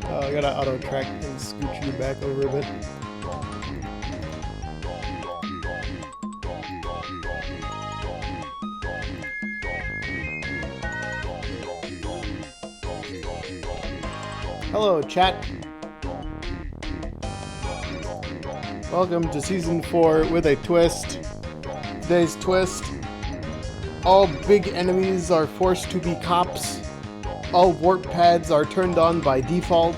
I gotta auto track and scooch you back over a bit. Hello, chat. Welcome to Season 4 with a twist. Today's twist: all big enemies are forced to be cops. All warp pads are turned on by default.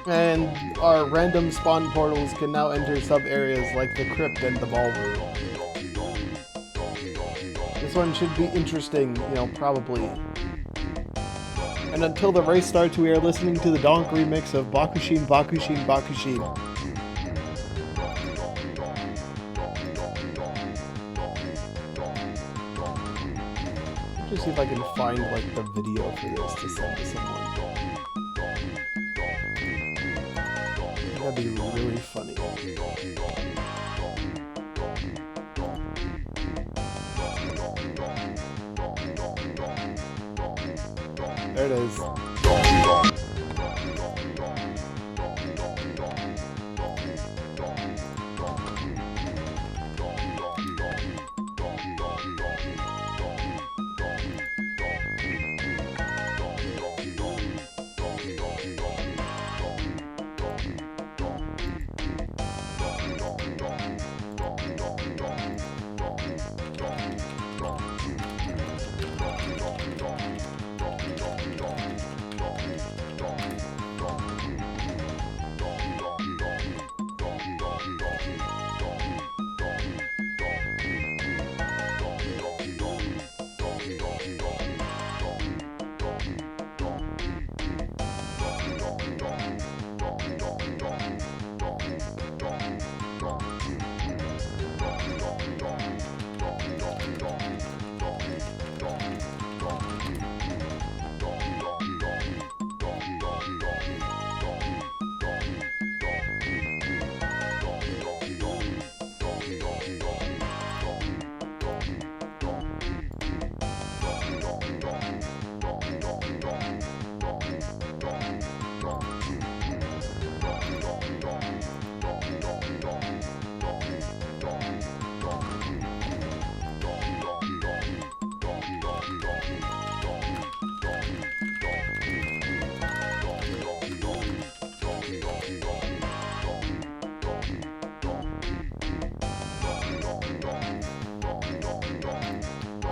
And our random spawn portals can now enter sub-areas like the crypt and the ballroom. This one should be interesting, probably. And until the race starts, we are listening to the Donk remix of Bakushin, Bakushin, Bakushin. Let's just see if I can find, the video for this to send to someone. That'd be really funny. There it is.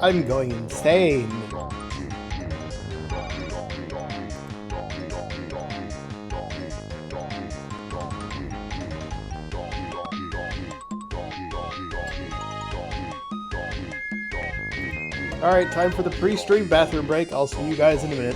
I'm going insane. Alright, time for the pre-stream bathroom break. I'll see you guys in a minute.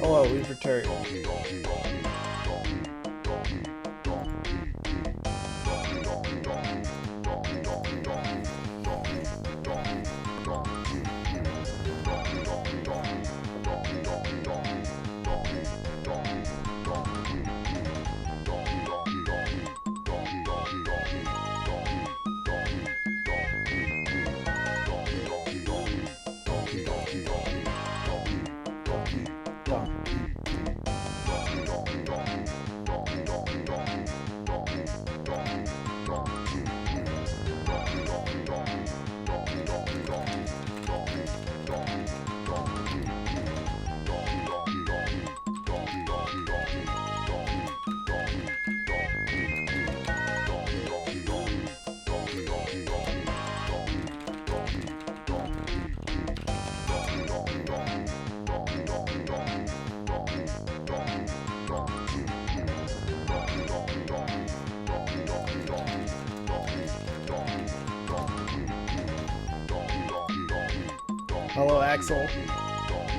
Hello, we've returned. Hello, Axel.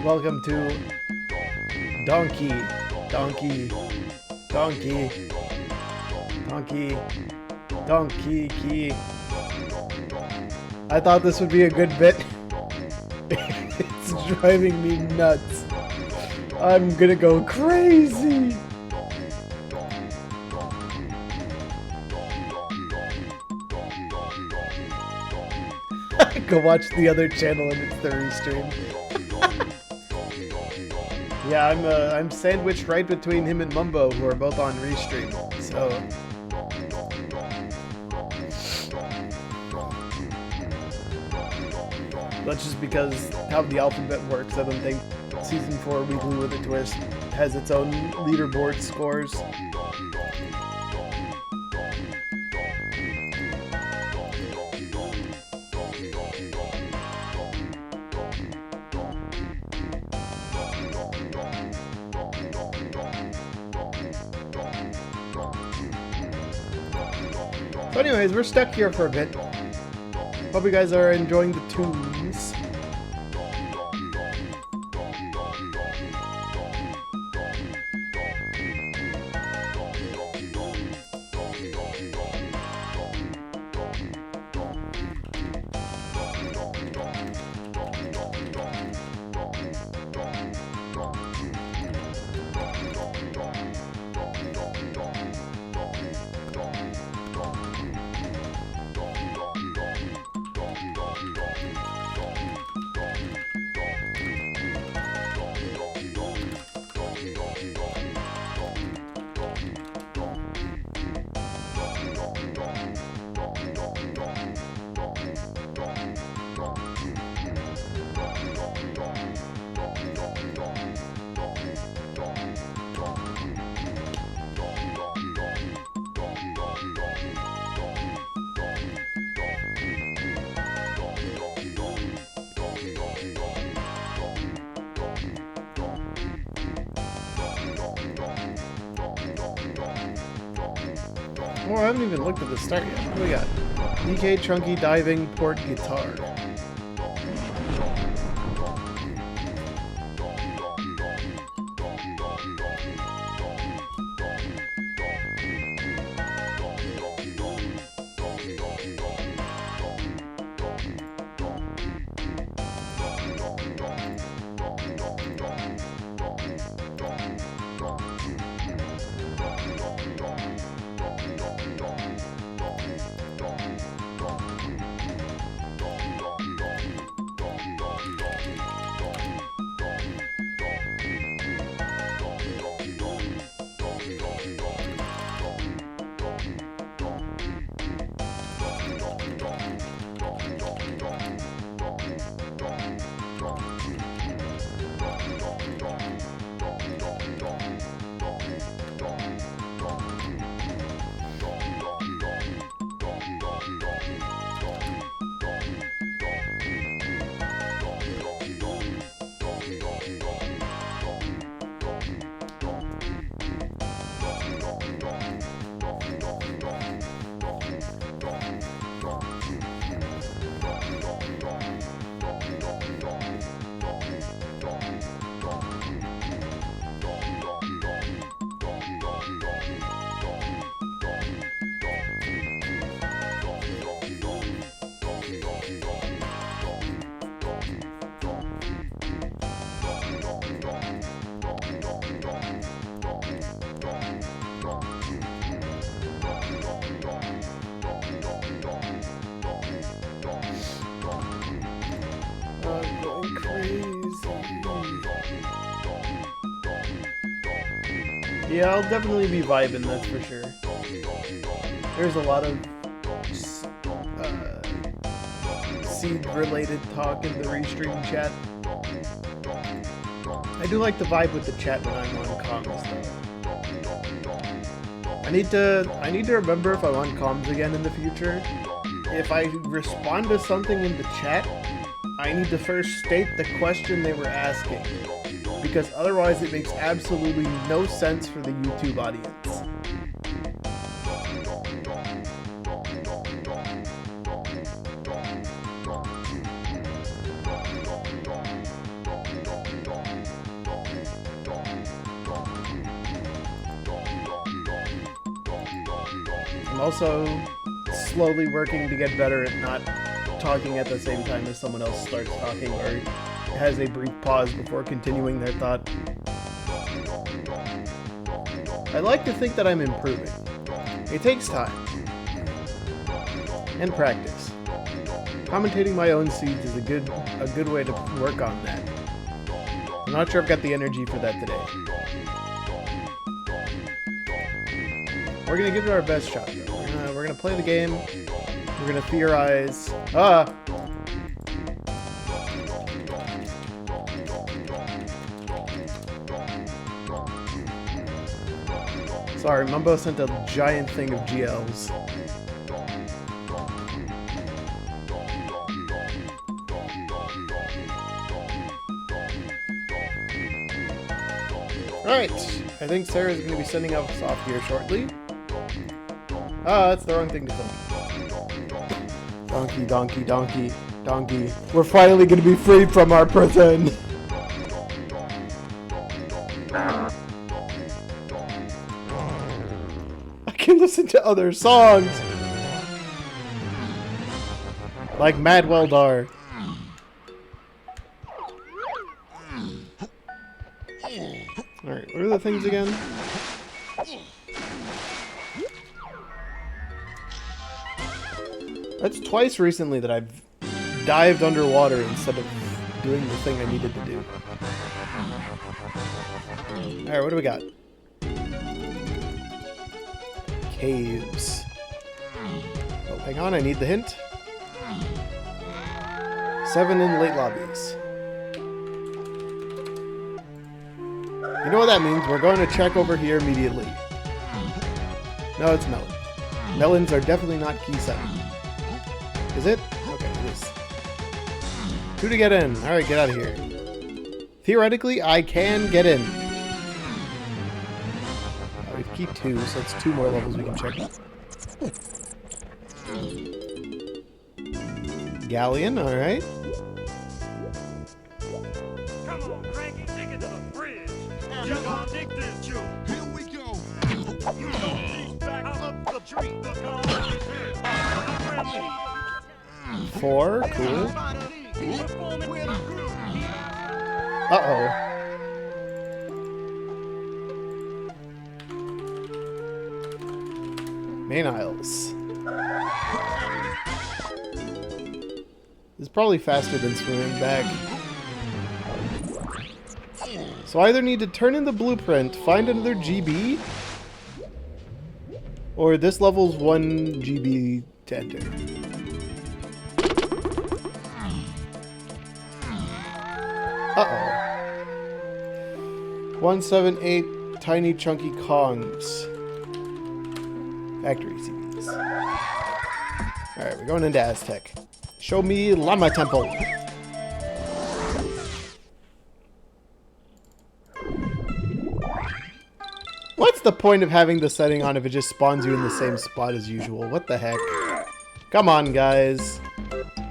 Welcome to Donkey, Donkey, Donkey, Donkey, Donkey Key. I thought this would be a good bit. It's driving me nuts. I'm gonna go crazy. Go watch the other channel and it's the restream. Yeah, I'm sandwiched right between him and Mumbo, who are both on restream. So that's just because how the alphabet works. I don't think Season 4 Weekly with a Twist has its own leaderboard scores. So anyways, we're stuck here for a bit. Hope you guys are enjoying the tunes. Oh, I haven't even looked at the start yet. What do we got? EK Chunky Diving Port Guitar. Going crazy. Yeah, I'll definitely be vibing, that's for sure. There's a lot of seed-related talk in the restream chat. I do like the vibe with the chat when I'm on comms, though. I need to remember if I'm on comms again in the future. If I respond to something in the chat, I need to first state the question they were asking, because otherwise it makes absolutely no sense for the YouTube audience. also slowly working to get better at not talking at the same time as someone else starts talking or has a brief pause before continuing their thought. I like to think that I'm improving. It takes time. And practice. Commentating my own seeds is a good way to work on that. I'm not sure I've got the energy for that today. We're gonna give it our best shot though. We're gonna play the game. We're gonna theorize. Sorry, Mumbo sent a giant thing of GLs. Alright, I think Sarah's going to be sending us off here shortly. Ah, that's the wrong thing to click. Donkey, donkey, donkey, donkey. We're finally going to be free from our prison! I can listen to other songs! Like Madwell Dar. Alright, what are the things again? That's twice recently that I've dived underwater instead of doing the thing I needed to do. Alright, what do we got? Caves. Oh, hang on, I need the hint. 7 in late lobbies. You know what that means? We're going to check over here immediately. No, it's melon. Melons are definitely not key 7. Is it? Okay, it is. 2 to get in. Alright, get out of here. Theoretically, I can get in. We keep 2, so that's 2 more levels we can check. Galleon, alright. Here we go. 4, cool. Uh-oh. Main aisles. This is probably faster than swimming back. So I either need to turn in the blueprint, find another GB, or this level's 1 GB to enter. Uh-oh. 178 tiny chunky Kongs. Factory CDs. Alright, we're going into Aztec. Show me Llama Temple. What's the point of having the setting on if it just spawns you in the same spot as usual? What the heck? Come on, guys.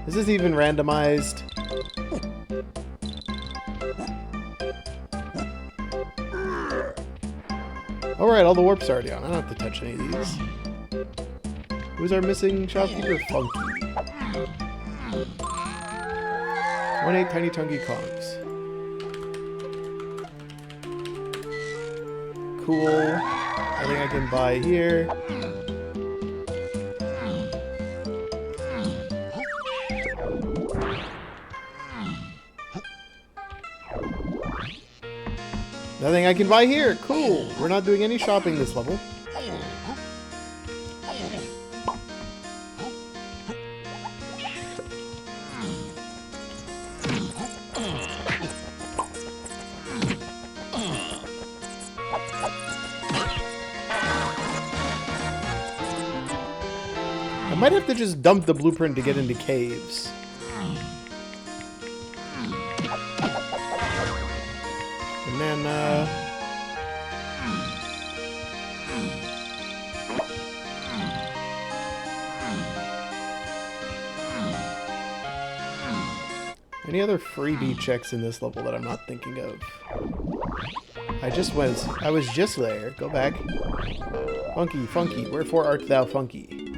Is this even randomized? Alright, all the warps are already on. I don't have to touch any of these. Who's our missing shopkeeper? Funky. 1-8 tiny chunky Kongs. Cool. I think I can buy here. Nothing I can buy here. Cool. We're not doing any shopping this level. I might have to just dump the blueprint to get into caves. And then, any other freebie checks in this level that I'm not thinking of? I was just there. Go back. Funky, funky, wherefore art thou funky?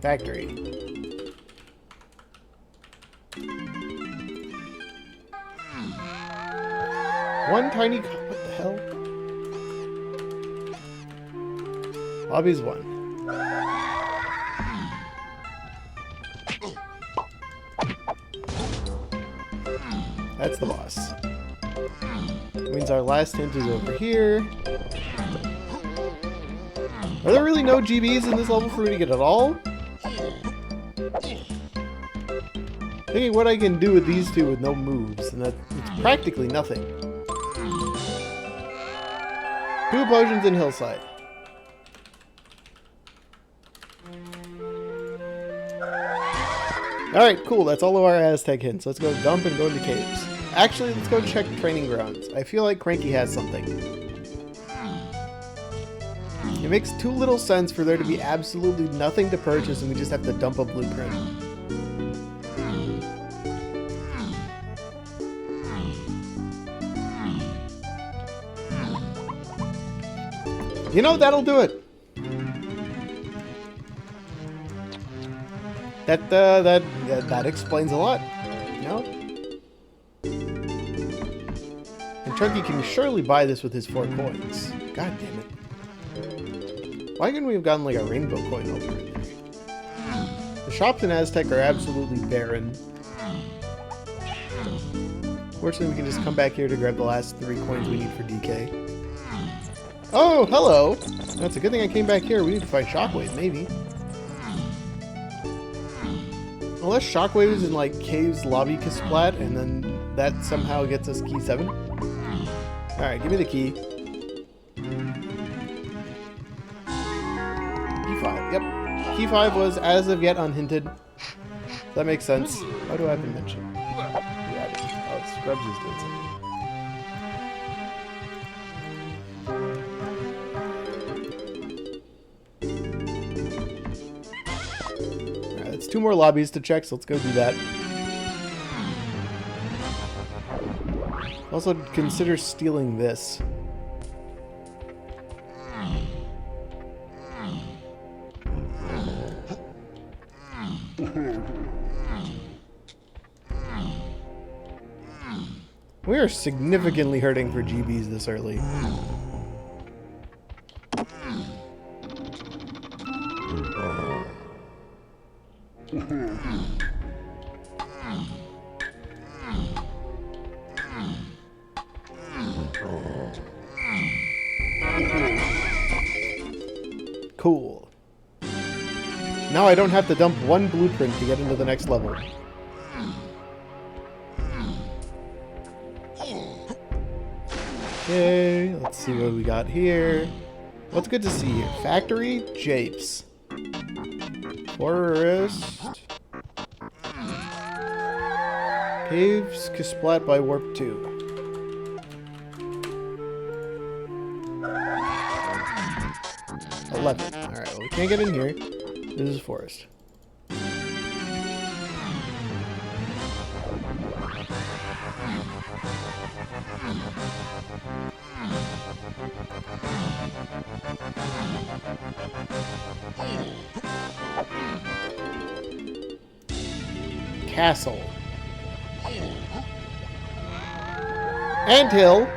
Factory. One tiny... What the hell? Lobby's 1. That's the boss. Means our last hint is over here. Are there really no GBs in this level for me to get at all? Thinking what I can do with these two with no moves, and that it's practically nothing. 2 potions in Hillside. Alright, cool. That's all of our Aztec hints. Let's go dump and go into caves. Actually, let's go check training grounds. I feel like Cranky has something. It makes too little sense for there to be absolutely nothing to purchase and we just have to dump a blueprint. You know, that'll do it. That explains a lot. You know? And Chunky can surely buy this with his 4 coins. God damn it. Why couldn't we have gotten like a rainbow coin over it? The shops in Aztec are absolutely barren. Fortunately, we can just come back here to grab the last 3 coins we need for DK. Oh, hello! That's a good thing I came back here. We need to find Shockwave, maybe. Unless Shockwave is in, like, Cave's Lobby Kasplat, and then that somehow gets us key 7. Alright, give me the key. Key 5, yep. Key 5 was, as of yet, unhinted. That makes sense. Why do I have to mention? Yeah, oh, Scrubs is doing something. It's 2 more lobbies to check, so let's go do that. Also, consider stealing this. We are significantly hurting for GBs this early. Cool. Now I don't have to dump 1 blueprint to get into the next level. Okay, let's see what we got here. What's good to see here? Factory, Japes. Forest. Caves, Kasplat by Warp 2. Alright, well, we can't get in here. This is forest. Castle. Anthill.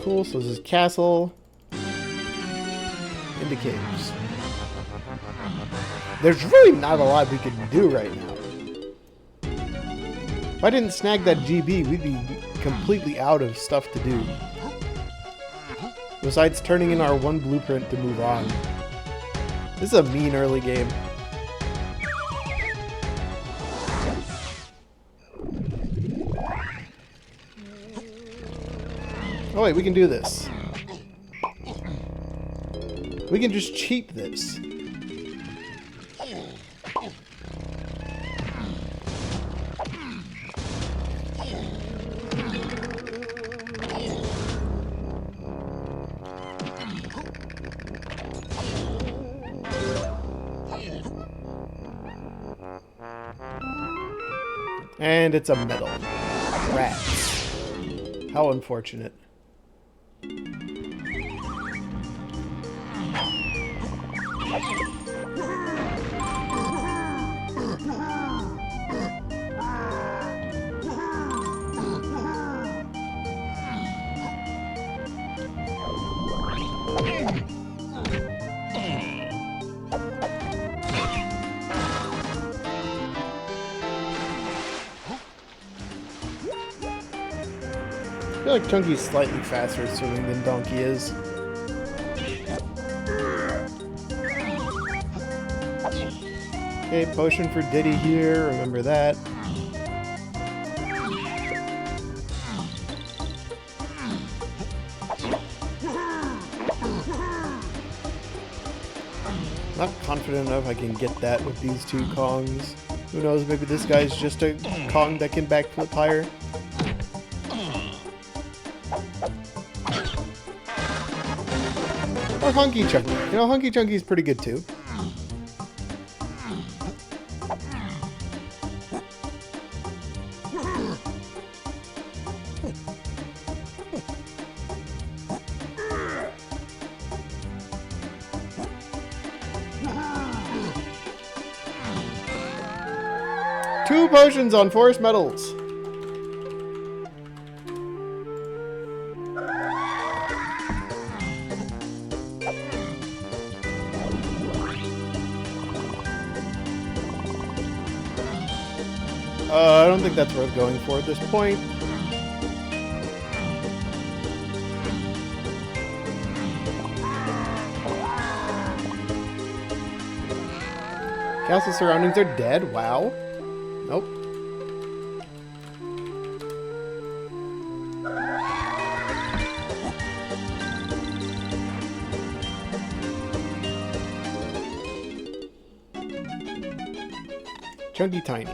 Cool, so this is castle. Into caves. There's really not a lot we can do right now. If I didn't snag that GB, we'd be completely out of stuff to do. Besides turning in our 1 blueprint to move on. This is a mean early game. Oh wait, we can do this. We can just cheat this. And it's a medal. Rats. How unfortunate. I feel like Chunky's slightly faster at swimming than Donkey is. Okay, potion for Diddy here, remember that. Not confident enough I can get that with these two Kongs. Who knows, maybe this guy's just a Kong that can backflip higher. Or Hunky Chunky. You know, Hunky Chunky's pretty good too. Two potions on forest medals. I don't think that's worth going for at this point. Castle surroundings are dead. Wow. Nope. Chunky Tiny.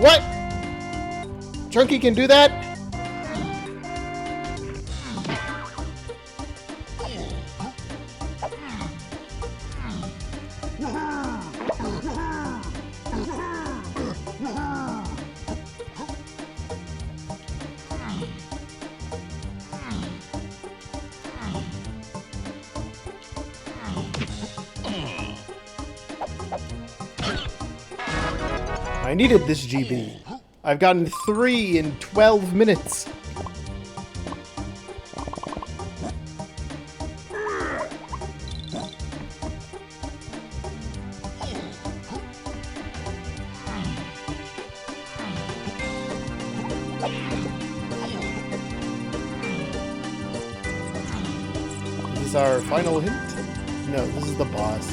What? Chunky can do that? I needed this GB. I've gotten 3 in 12 minutes. Is this our final hint? No, this is the boss.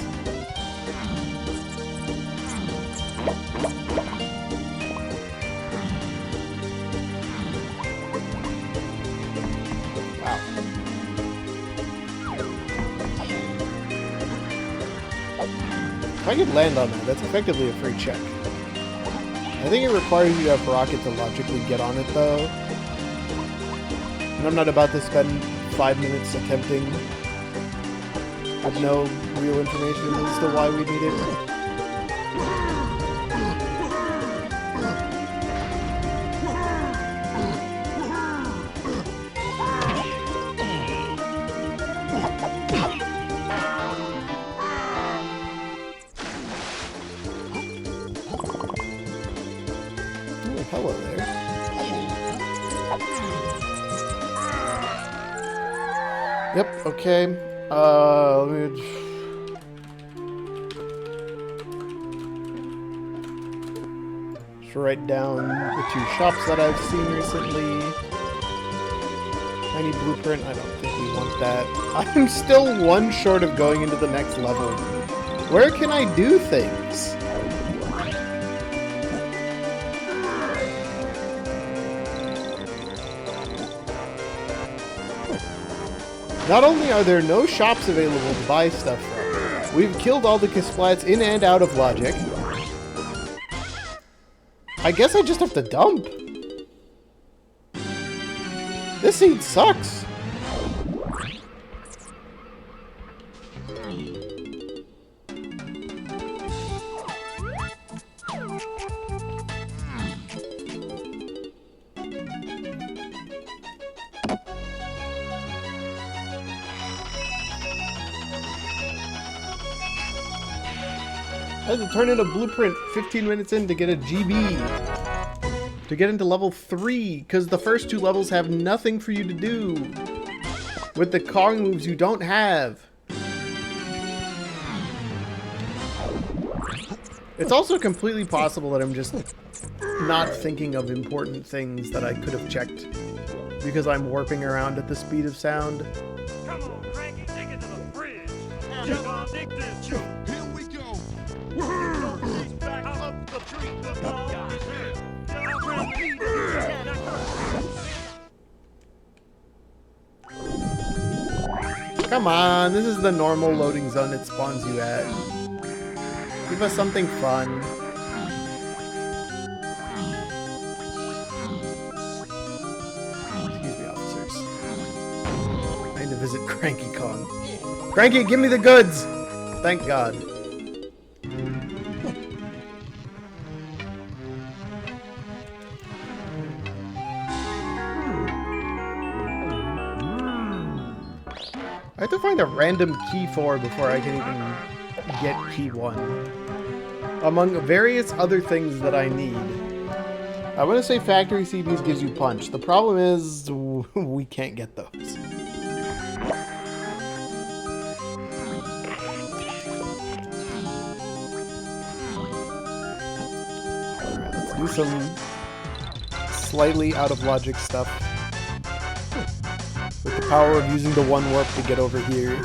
If I could land on that, that's effectively a free check. I think it requires you to have Rocket to logically get on it, though. And I'm not about to spend 5 minutes attempting with no real information as to why we need it. Hello there. Yep, okay. Let me... just write down the 2 shops that I've seen recently. Any blueprint? I don't think We want that. I'm still one short of going into the next level. Where can I do things? Not only are there no shops available to buy stuff from, we've killed all the Kisplats in and out of logic. I guess I just have to dump. This seed sucks. I had to turn in a blueprint 15 minutes in to get a GB. To get into level 3, because the first 2 levels have nothing for you to do. With the Kong moves you don't have. It's also completely possible that I'm just not thinking of important things that I could have checked. Because I'm warping around at the speed of sound. Come on, Cranky, take it to the bridge. You're gonna dig this. Here we go. Back up the tree. Come on, this is the normal loading zone it spawns you at. Give us something fun. Excuse me, officers. I need to visit Cranky Kong. Cranky, give me the goods! Thank God. I have to find a random key 4 before I can even get key 1. Among various other things that I need. I want to say factory CBs gives you punch. The problem is we can't get those. Alright, let's do some slightly out of logic stuff. With the power of using the 1 warp to get over here.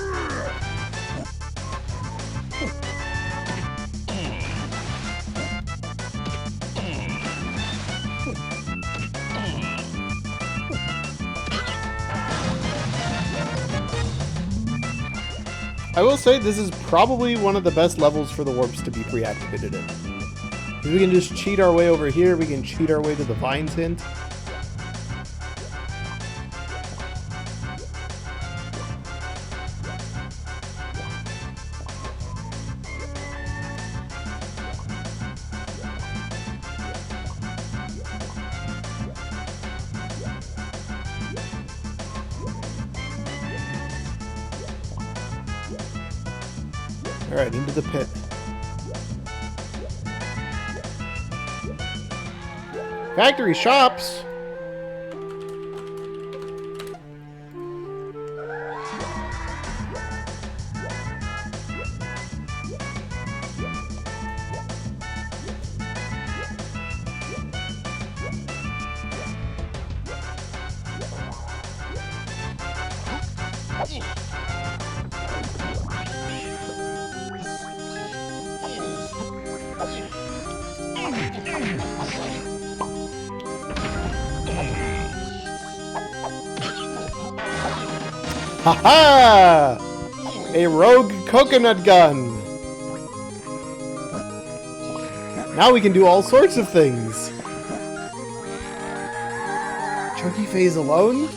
I will say this is probably one of the best levels for the warps to be pre-activated in. Because we can just cheat our way over here, we can cheat our way to the Vines hint. Alright, into the pit. Factory shops! Haha! A rogue coconut gun! Now we can do all sorts of things! Chunky Phase alone?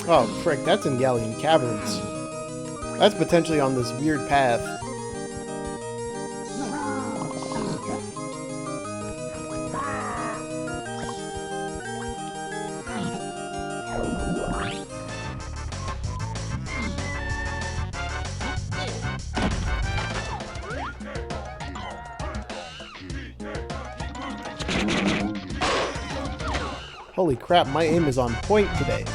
Oh, frick, that's in Galleon Caverns. That's potentially on this weird path. Holy crap, my aim is on point today.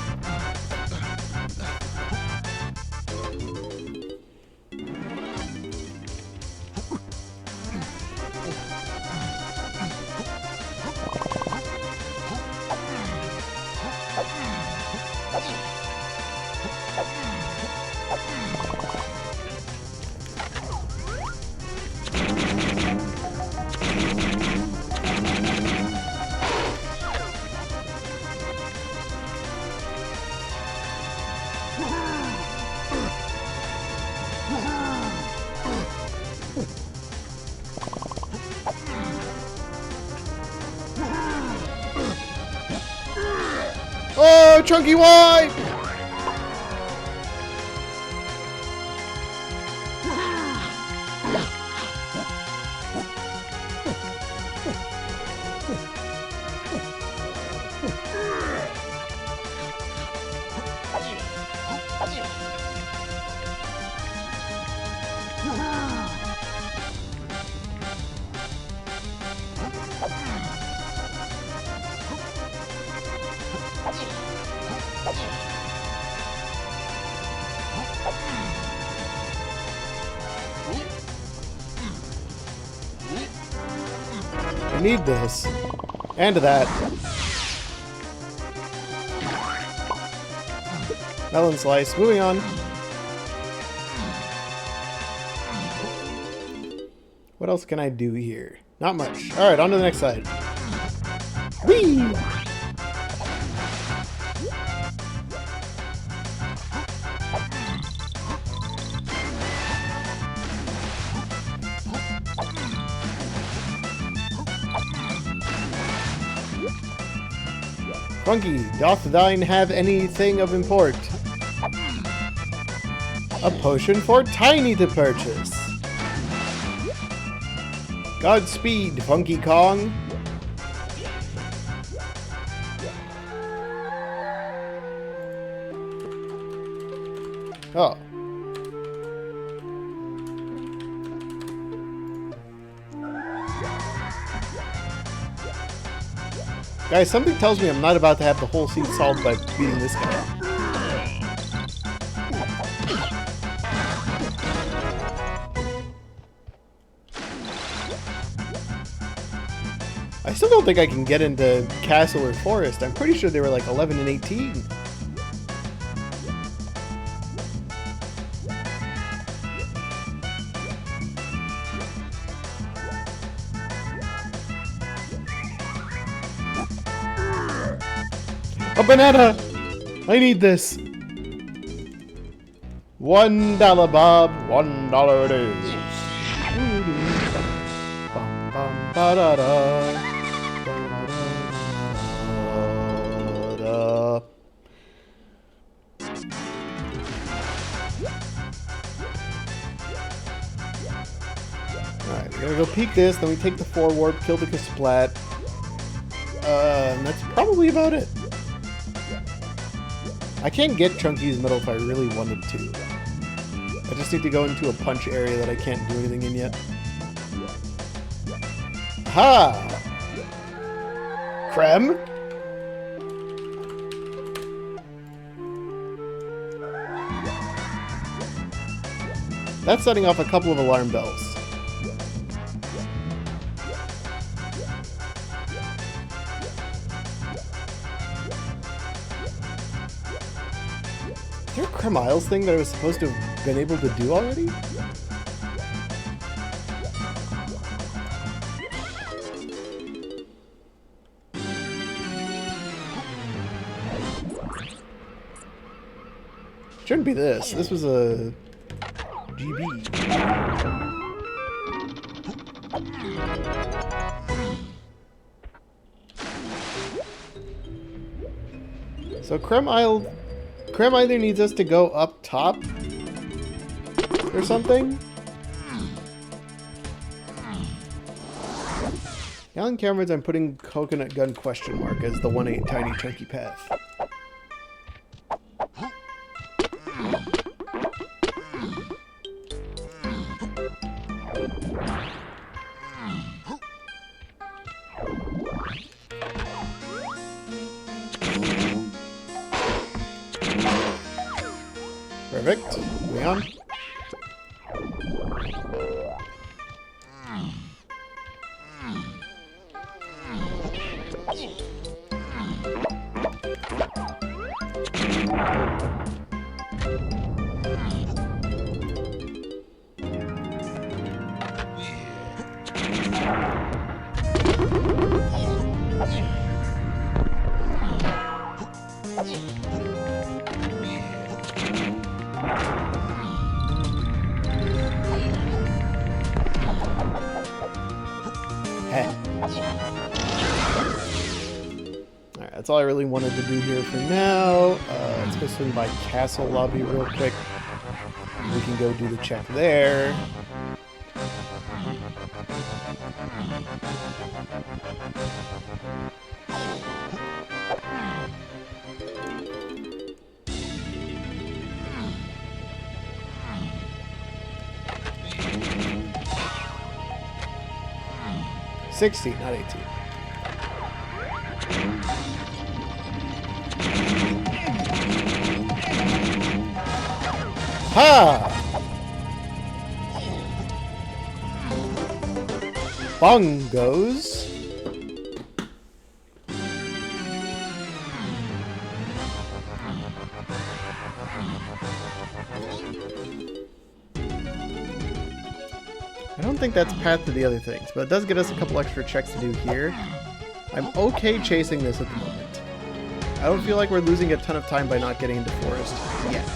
Oh, Chunky Y! I need this. And that. Melon slice. Moving on. What else can I do here? Not much. Alright, on to the next side. Whee! Funky, doth thine have anything of import? A potion for Tiny to purchase. Godspeed, Funky Kong. Oh. Guys, something tells me I'm not about to have the whole scene solved by beating this guy. I still don't think I can get into Castle or Forest. I'm pretty sure they were like 11 and 18. A banana! I need this. $1, Bob. $1 it is. Bum, bum, ba-da-da. Da-da-da. Alright, we're gonna go peek this, then we take the 4 warp, kill the Kasplat. And that's probably about it. I can't get Chunky's medal if I really wanted to. I just need to go into a punch area that I can't do anything in yet. Ha! Creme? That's setting off a couple of alarm bells. Is there a Creme Isles thing that I was supposed to have been able to do already? Shouldn't be this. This was a GB. So Creme either needs us to go up top or something. Now on cameras I'm putting Coconut Gun question mark as the 1-8 tiny chunky path. Perfect. Moving on. Alright, that's all I really wanted to do here for now. Let's go swing by Castle Lobby real quick. We can go do the check there. $16, not 18. Ha! Bongos. I don't think that's path to the other things, but it does get us a couple extra checks to do here. I'm okay chasing this at the moment. I don't feel like we're losing a ton of time by not getting into forest yet.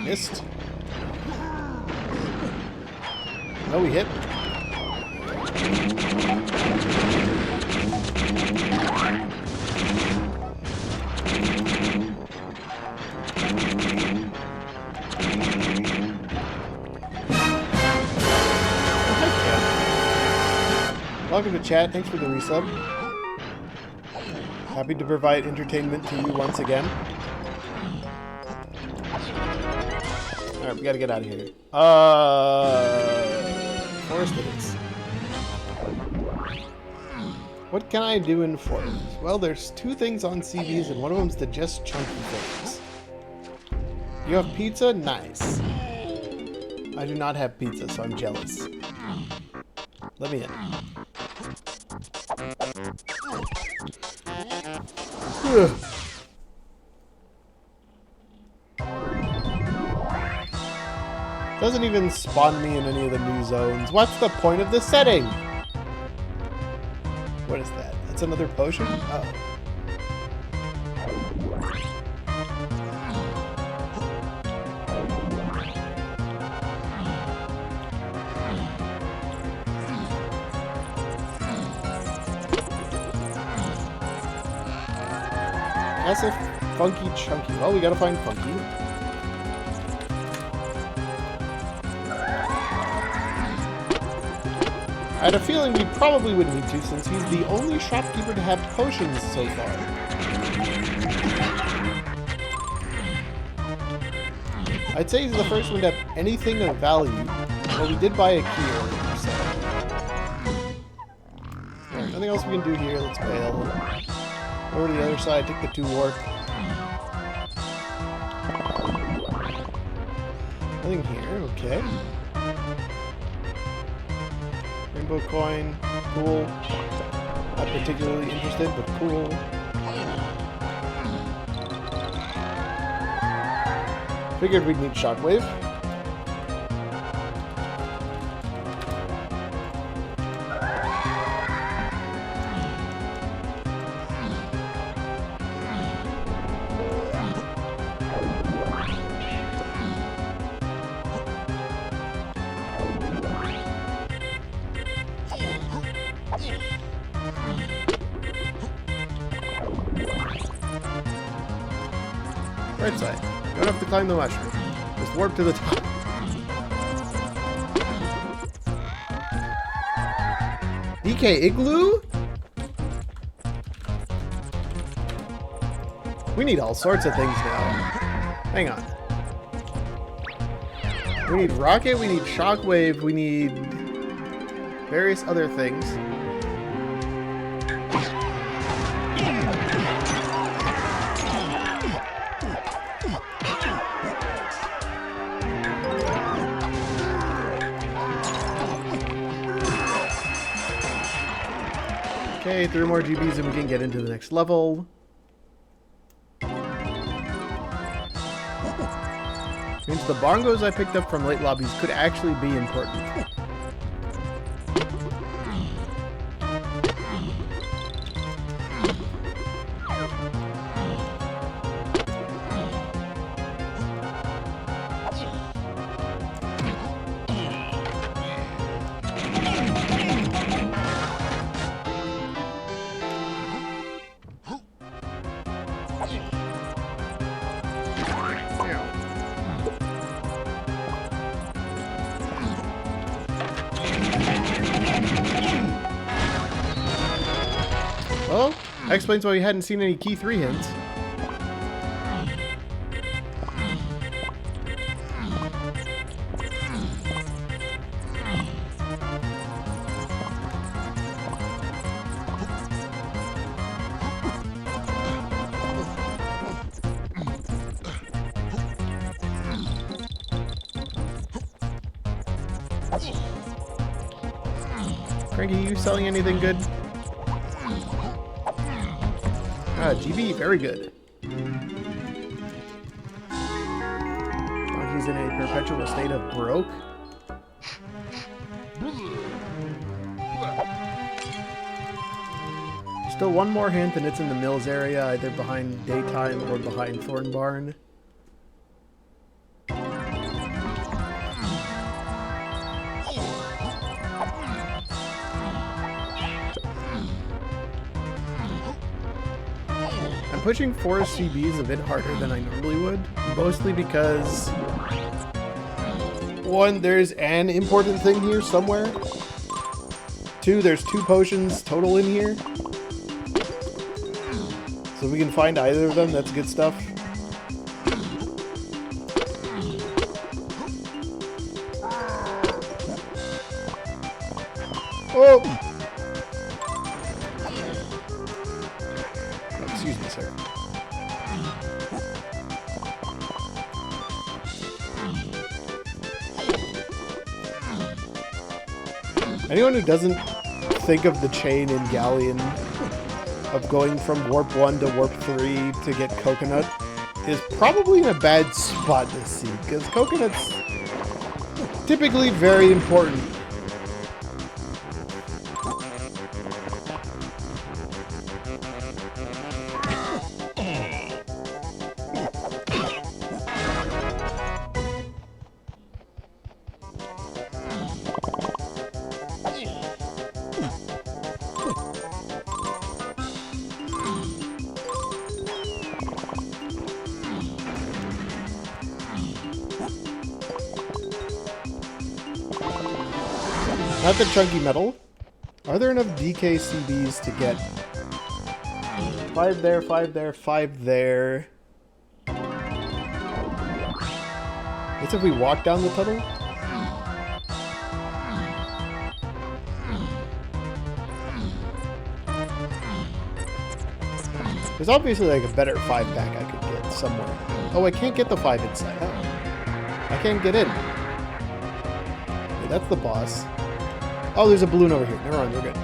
Missed. No, we hit. Welcome to chat. Thanks for the resub. Happy to provide entertainment to you once again. Alright, we gotta get out of here. Forest it is. What can I do in forest? Well, there's two things on CVs, and one of them's the just chunky things. You have pizza? Nice. I do not have pizza, so I'm jealous. Let me in. Ugh. Doesn't even spawn me in any of the new zones. What's the point of this setting? What is that? That's another potion? Oh. That's a funky chunky. Well, we gotta find Funky. I had a feeling we probably would need to, since he's the only shopkeeper to have potions so far. I'd say he's the first one to have anything of value, but we did buy a key earlier, so... Alright, nothing else we can do here, let's bail. Over to the other side, take the 2 warp. Nothing here, okay. Rainbow coin, cool. Not particularly interested, but cool. Figured we'd need Shockwave. Right side. You don't have to climb the mushroom. Just warp to the top. DK Igloo? We need all sorts of things now. Hang on. We need rocket, we need shockwave, we need various other things. Okay, 3 more GBs and we can get into the next level. Means the bongos I picked up from late lobbies could actually be important. Well, that explains why we hadn't seen any key 3 hints. Cranky, you selling anything good? GB, very good. He's in a perpetual state of broke. Still one more hint and it's in the Mills area, either behind Daytime or behind Thorn Barn. Pushing 4 CBs a bit harder than I normally would, mostly because 1, there's an important thing here somewhere. 2, there's 2 potions total in here. So if we can find either of them, that's good stuff. Oh! Excuse me, sir. Anyone who doesn't think of the chain in Galleon of going from Warp 1 to Warp 3 to get Coconut is probably in a bad spot to see, because Coconut's typically very important. Not the chunky metal. Are there enough DKCBs to get 5 there, 5 there, 5 there? Guess if we walk down the tunnel? There's obviously like a better 5-pack I could get somewhere. Oh, I can't get the 5 inside. Oh. I can't get in. Okay, that's the boss. Oh, there's a balloon over here. Never mind, we're good.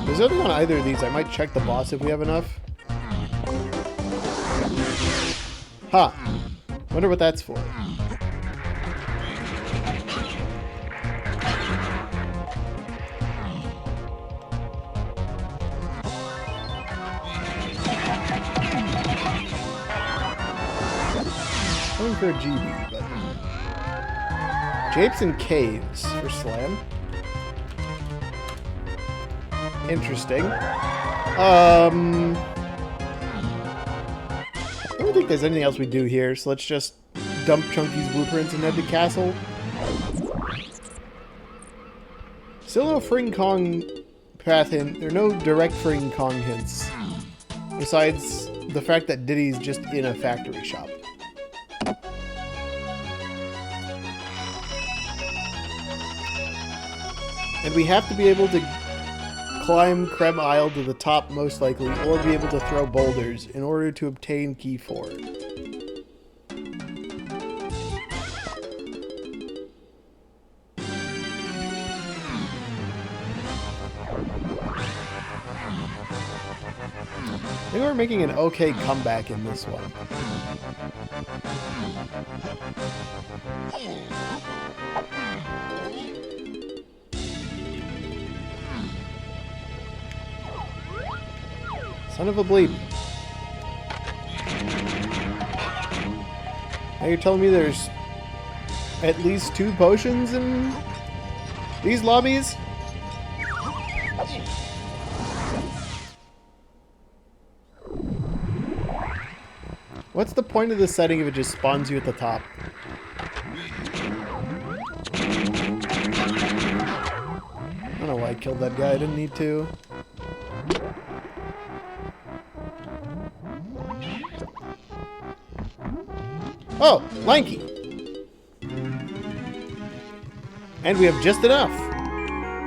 There's nothing on either of these. I might check the boss if we have enough. Huh. Wonder what that's for. for a GB, but... Japes and Caves for Slam. Interesting. I don't think there's anything else we do here, so let's just dump Chunky's blueprints and head to Castle. Still no Fring Kong path hint. There are no direct Fring Kong hints. Besides the fact that Diddy's just in a factory shop. And we have to be able to climb Krem Isle to the top, most likely, or be able to throw boulders in order to obtain Key 4. I think we're making an okay comeback in this one. Son of a bleep. Now you're telling me there's at least 2 potions in these lobbies? What's the point of this setting if it just spawns you at the top? I don't know why I killed that guy. I didn't need to. Oh, Lanky! And we have just enough!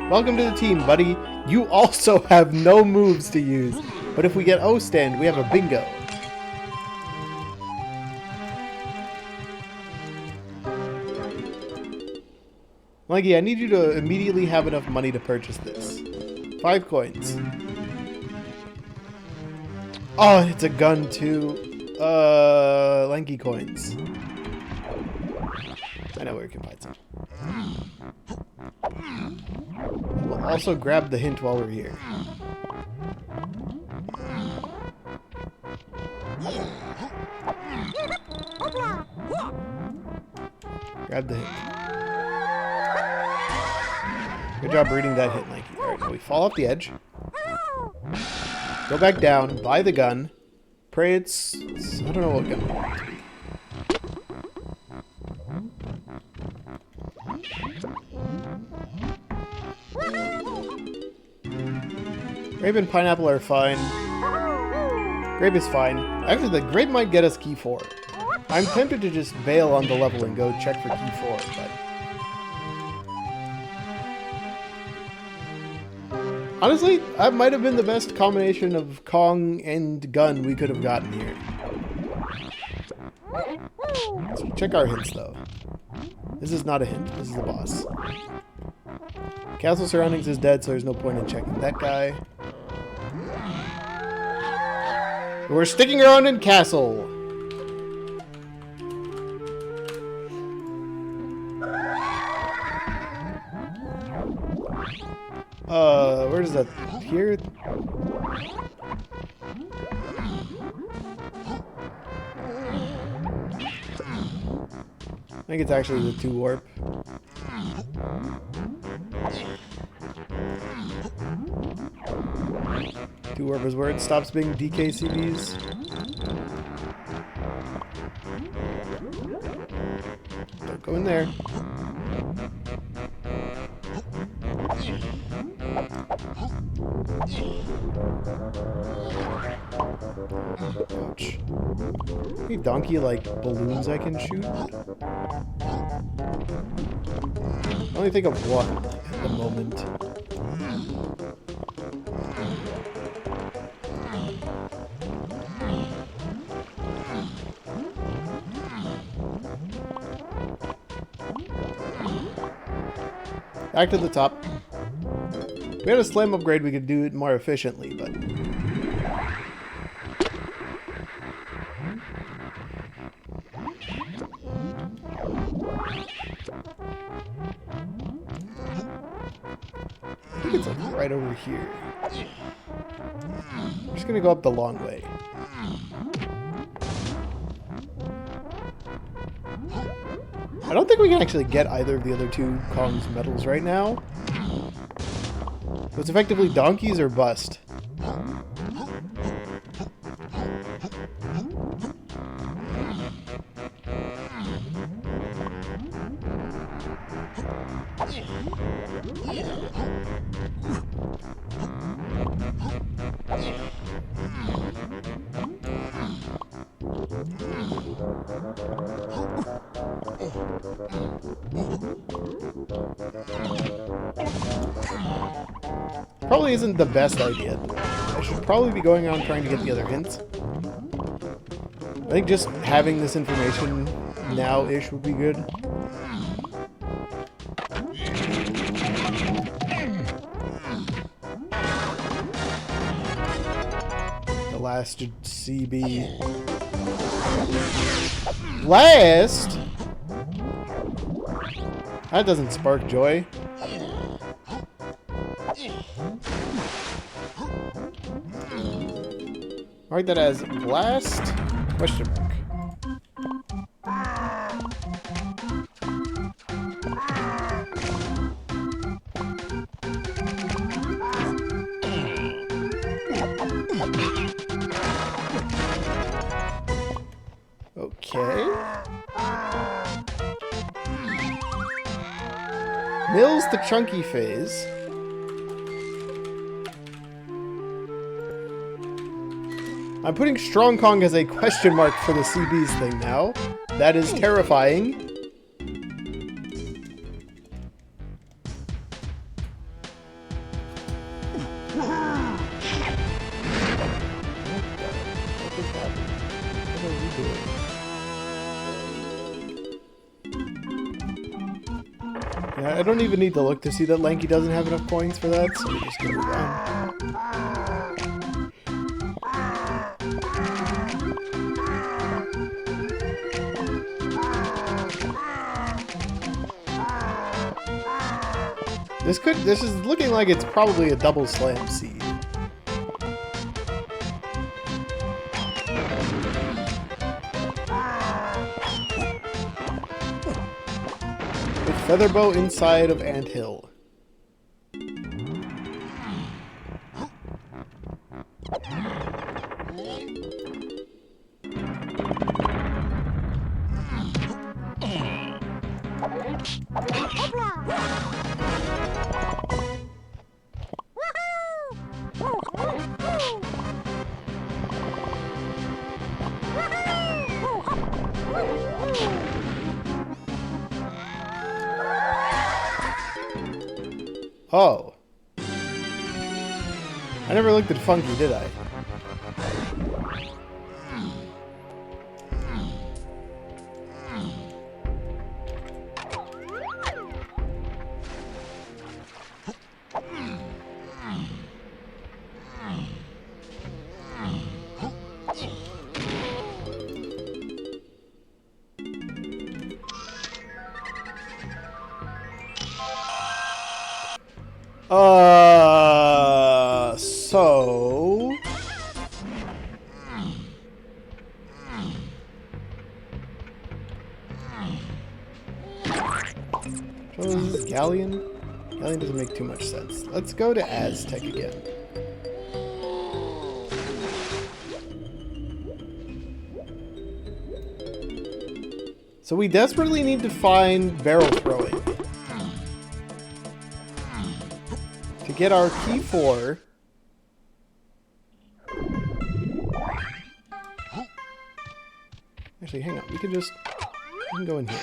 Welcome to the team, buddy. You also have no moves to use. But if we get O-stand, we have a bingo. Lanky, I need you to immediately have enough money to purchase this. 5 coins. Oh, it's a gun too. Lanky coins. I know where we can find some. We'll also grab the hint while we're here. Grab the hint. Good job reading that hint, Lanky. Alright, now we fall off the edge. Go back down, buy the gun. Pray it's... I don't know what gun we want it to be. Grape and pineapple are fine. Grape is fine. Actually, the grape might get us Key 4. I'm tempted to just bail on the level and go check for Key 4, but... Honestly, that might have been the best combination of Kong and gun we could have gotten here. Let's check our hints, though. This is not a hint. This is the boss. Castle surroundings is dead, so there's no point in checking that guy. We're sticking around in Castle. Where is that? Here? I think it's actually the 2 warp. Two warp is where it stops being DKCBs. Don't go in there. Ouch. Any donkey like balloons I can shoot? I only think of one at the moment. Back to the top. If we had a slam upgrade, we could do it more efficiently, but... I think it's like right over here. I'm just gonna go up the long way. I don't think we can actually get either of the other two Kong's medals right now. So it's effectively donkeys or bust. Probably isn't the best idea. I should probably be going on trying to get the other hints. I think just having this information now-ish would be good. The last CB. Last? That doesn't spark joy. Mark that as blast? Question mark. Okay. Mills the chunky phase. I'm putting Strong Kong as a question mark for the CB's thing now. That is terrifying. Yeah, I don't even need to look to see that Lanky doesn't have enough coins for that, so we're just gonna move on. This is looking like it's probably a double slam seed. With Featherbow inside of Anthill. Oh. I never looked at Funky, did I? So... So is this Galleon? Galleon doesn't make too much sense. Let's go to Aztec again. So we desperately need to find barrel throwing. To get our key 4. Actually, hang on. We can go in here.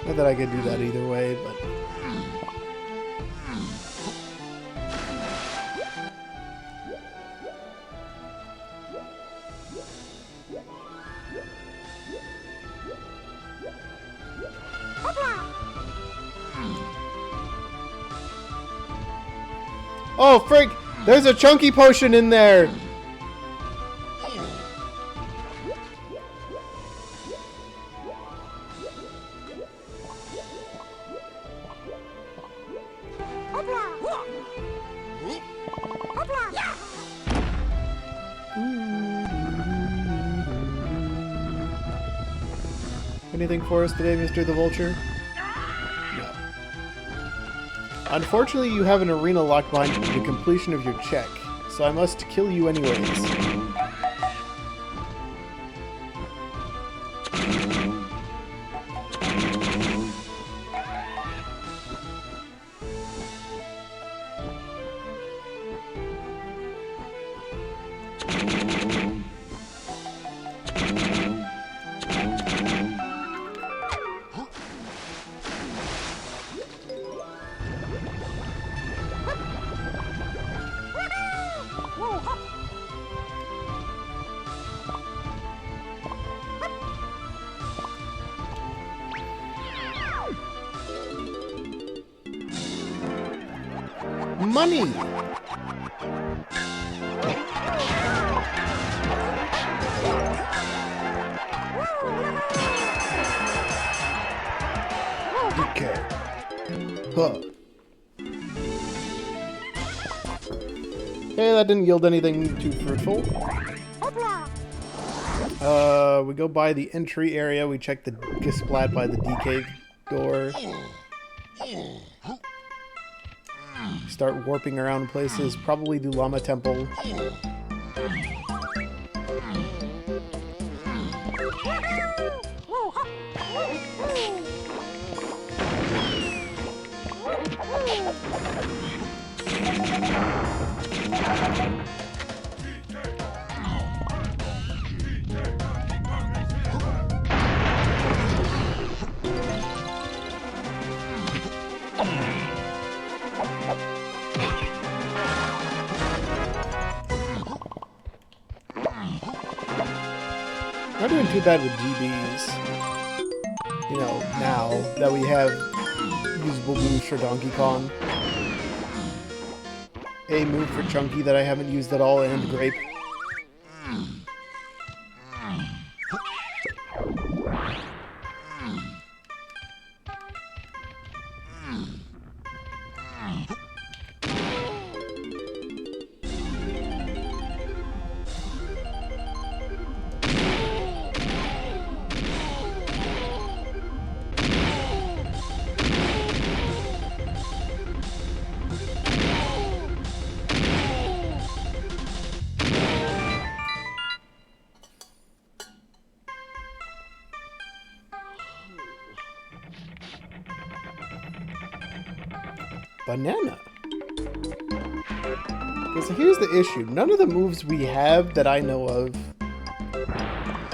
Not that I could do that either way, but... Oh, frick! There's a chunky potion in there! Anything for us today, Mr. the Vulture? No. Unfortunately, you have an arena locked behind the completion of your check, so I must kill you anyways. Money! Okay. Huh. Okay, that didn't yield anything too fruitful. We go by the entry area, we check the splat by the DK door. Start warping around places, probably do Llama Temple. Not doing too bad with GBs. You know, now that we have usable moves for Donkey Kong. A move for Chunky that I haven't used at all, and Grape. Banana. Okay, so here's the issue. None of the moves we have that I know of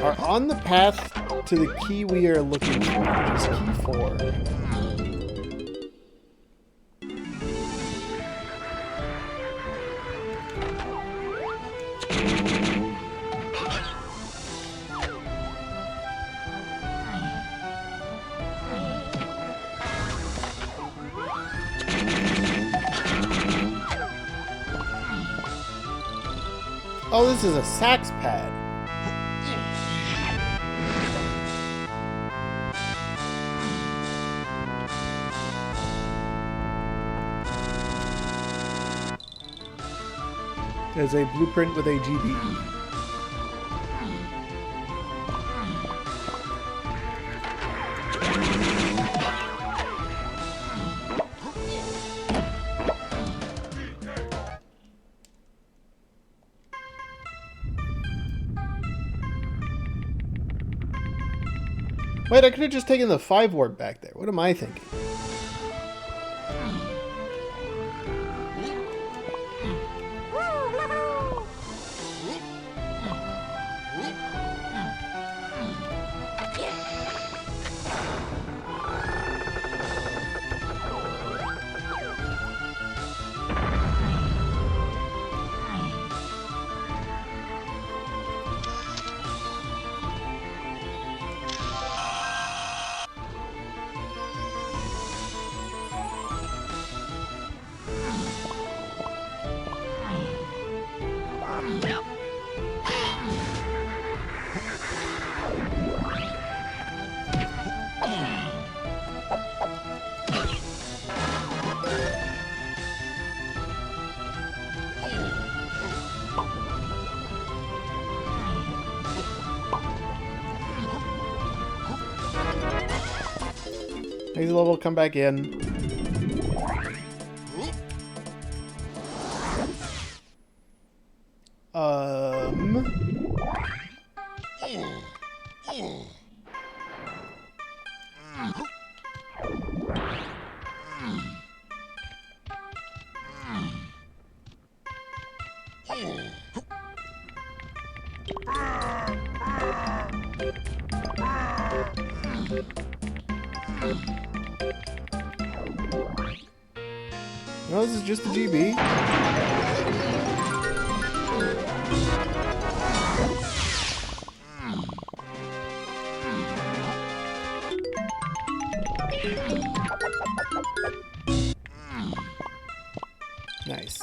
are on the path to the key we are looking for, which is key 4. Oh, this is a sax pad. There's a blueprint with a GB. Wait, I could have just taken the 5 warp back there. What am I thinking? Next level, come back in. No, this is just the GB. Nice.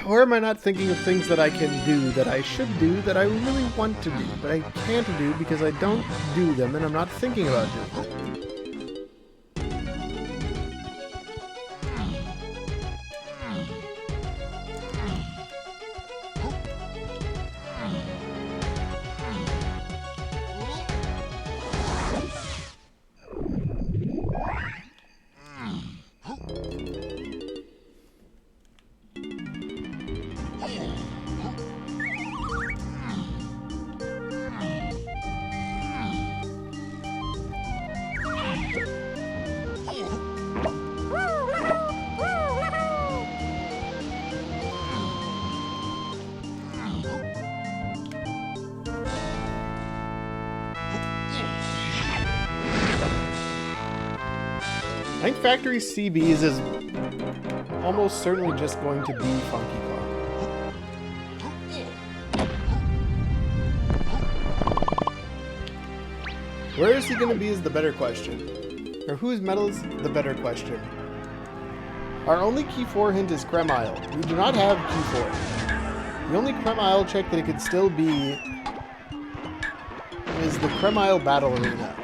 Or am I not thinking of things that I can do, that I should do, that I really want to do, but I can't do because I don't do them and I'm not thinking about doing them? I think Factory CBs is almost certainly just going to be Funky Kong. Where is he going to be is the better question. Or whose medal is the better question. Our only Key 4 hint is Creme Isle. We do not have Key 4. The only Creme Isle check that it could still be is the Creme Isle Battle Arena.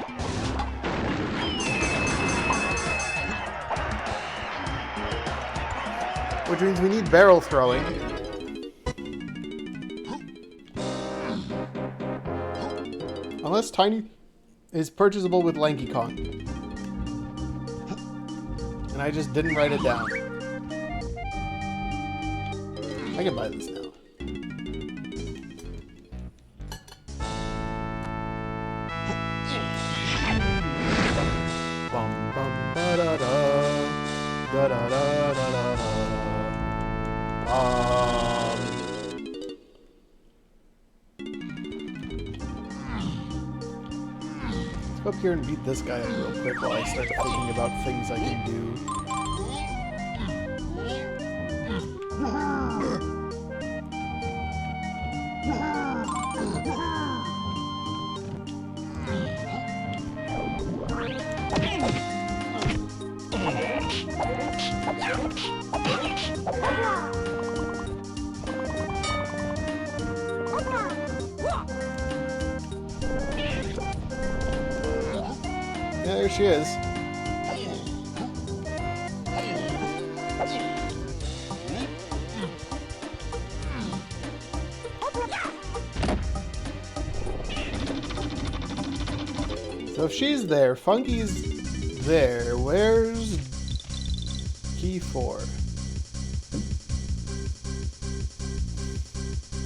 Which means we need barrel throwing. Unless Tiny is purchasable with Lanky Kong. And I just didn't write it down. I can buy this now. Bum bum ba da da da da da da da. Let's go up here and beat this guy real quick while I start thinking about things I can do. Yeah, there she is. So if she's there, Funky's there. Where's Key 4?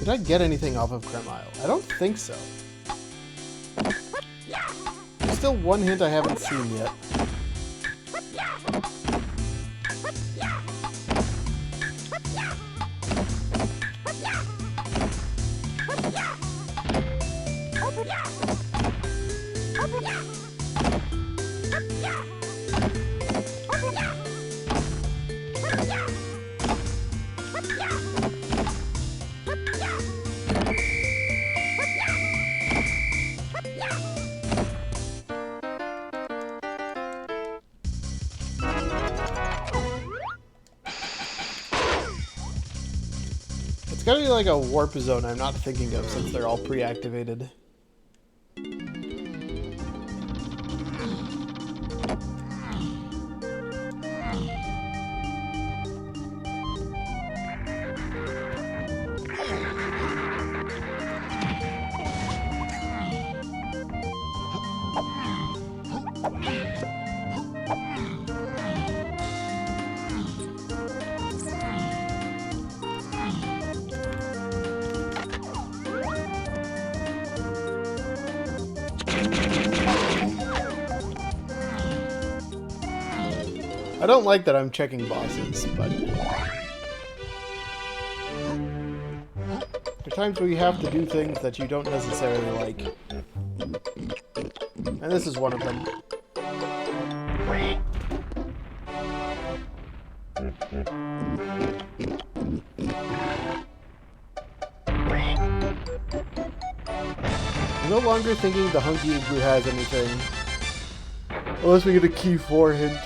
Did I get anything off of Creme Isle? I don't think so. There's still one hint I haven't seen yet. gotta be like a warp zone I'm not thinking of since they're all pre-activated. I don't like that I'm checking bosses, but there are times where you have to do things that you don't necessarily like. And this is one of them. I'm no longer thinking the Hunky Igloo has anything. Unless we get a key 4 hint.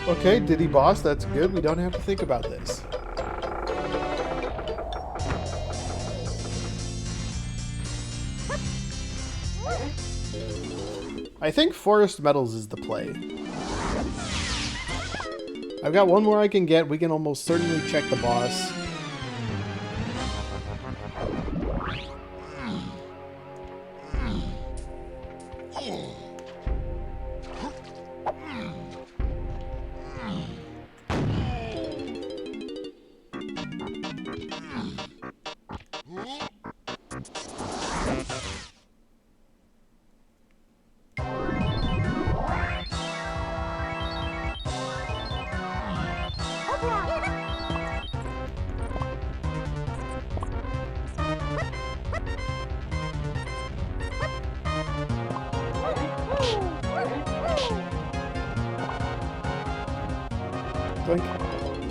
Okay, Diddy boss, that's good. We don't have to think about this. I think Forest Metals is the play. I've got one more I can get. We can almost certainly check the boss.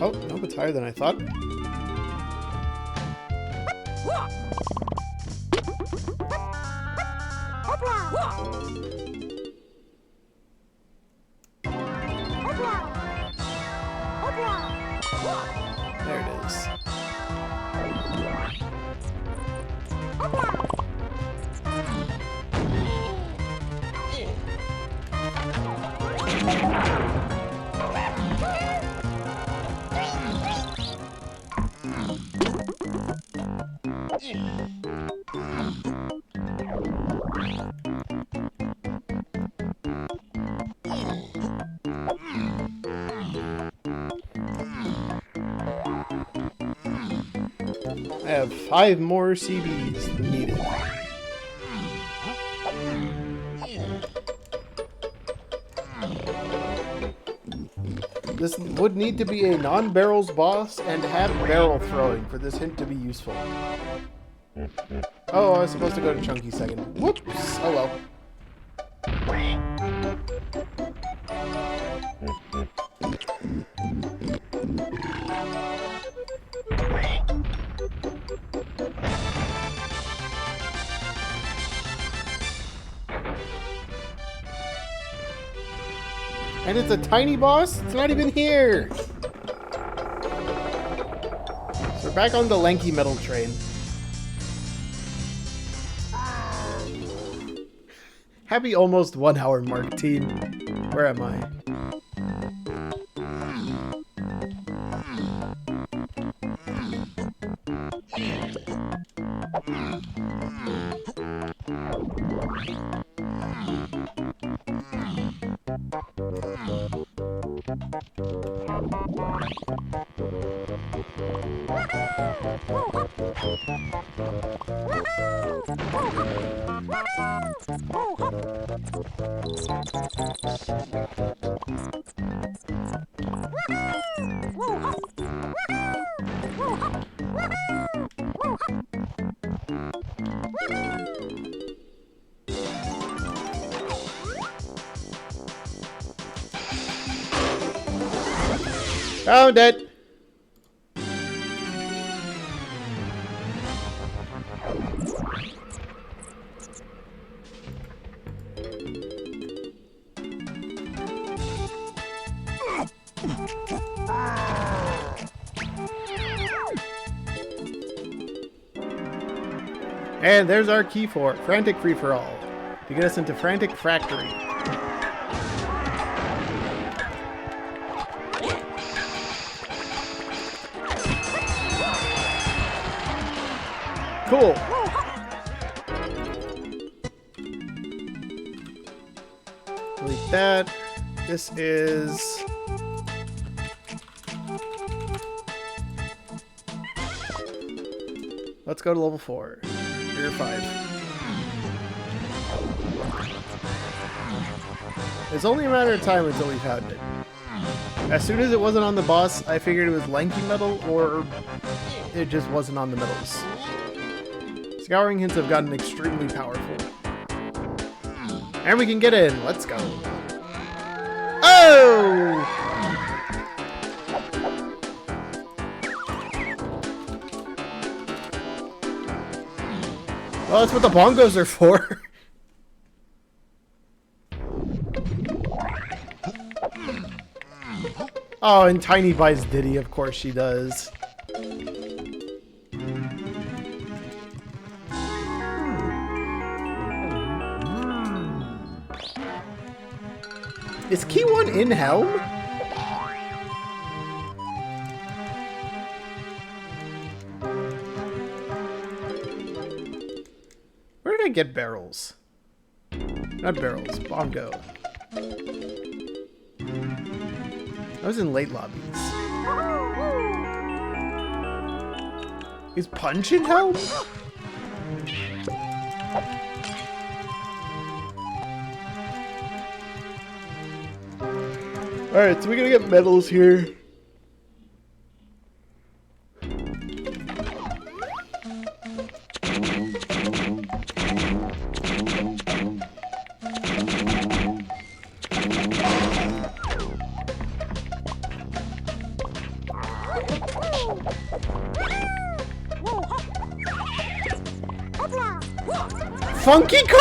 Oh, no, it's higher than I thought. There it is. I have 5 more CBs needed. This would need to be a non-barrels boss and have barrel throwing for this hint to be useful. Oh, I was supposed to go to Chunky second. Whoops! Oh well. And it's a tiny boss? It's not even here! So we're back on the lanky metal train. Happy almost 1 hour mark, team. Where am I? Found it! And there's our key for it. Frantic Free-for-All. To get us into Frantic Factory. Cool. Delete that. This is... Let's go to level 4. Or 5. It's only a matter of time until we found it. As soon as it wasn't on the boss, I figured it was lanky metal, or it just wasn't on the metals. Scouring hints have gotten extremely powerful. And we can get in. Let's go. Oh! Well, that's what the bongos are for. Oh, and Tiny buys Diddy. Of course she does. Is Key 1 in Helm? Where did I get barrels? Not barrels, bongo. I was in late lobbies. Is Punch in Helm? Alright, so we're gonna get medals here. Funky Kong?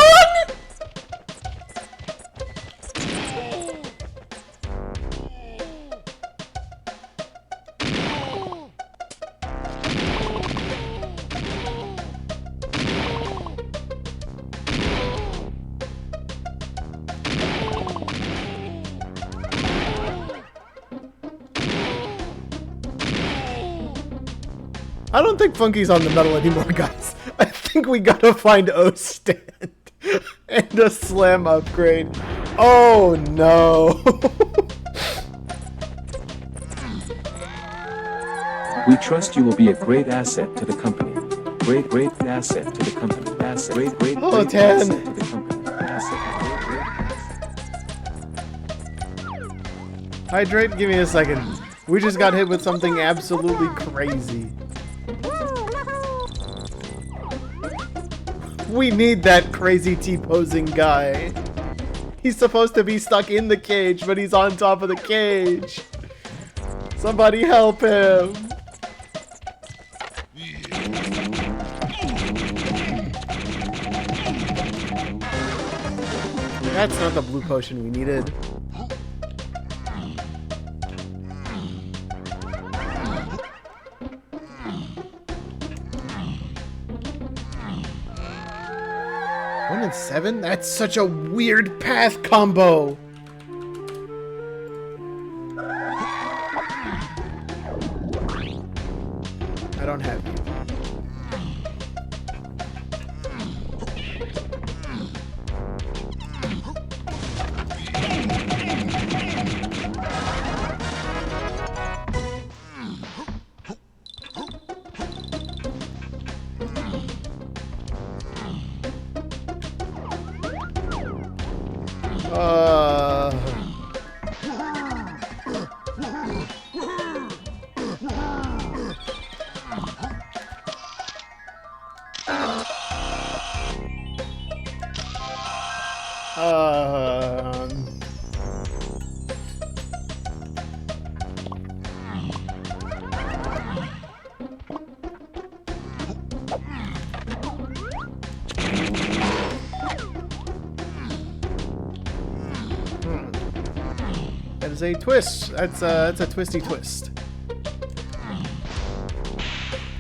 I don't think Funky's on the medal anymore, guys. I think we gotta find O-Stand and a slam upgrade. Oh no. We trust you will be a great asset to the company. Great asset to the company. Asset. Great Hello, asset Tan. to the company. Asset. Great. Hydrate, give me a second. We just got hit with something absolutely crazy. We need that crazy T-posing guy. He's supposed to be stuck in the cage, but he's on top of the cage. Somebody help him. That's not the blue potion we needed. One and 7? That's such a weird path combo. I don't have you. That is a twist. That's a twisty twist.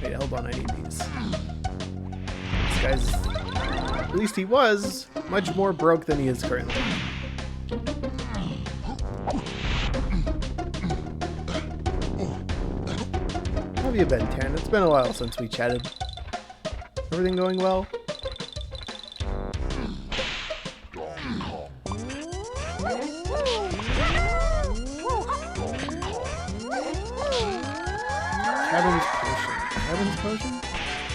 Wait, hold on, I need these. This guy's, at least he was, much more broke than he is currently. How have you been, Taryn? It's been a while since we chatted. Everything going well? Cabin's potion. Cabin's potion?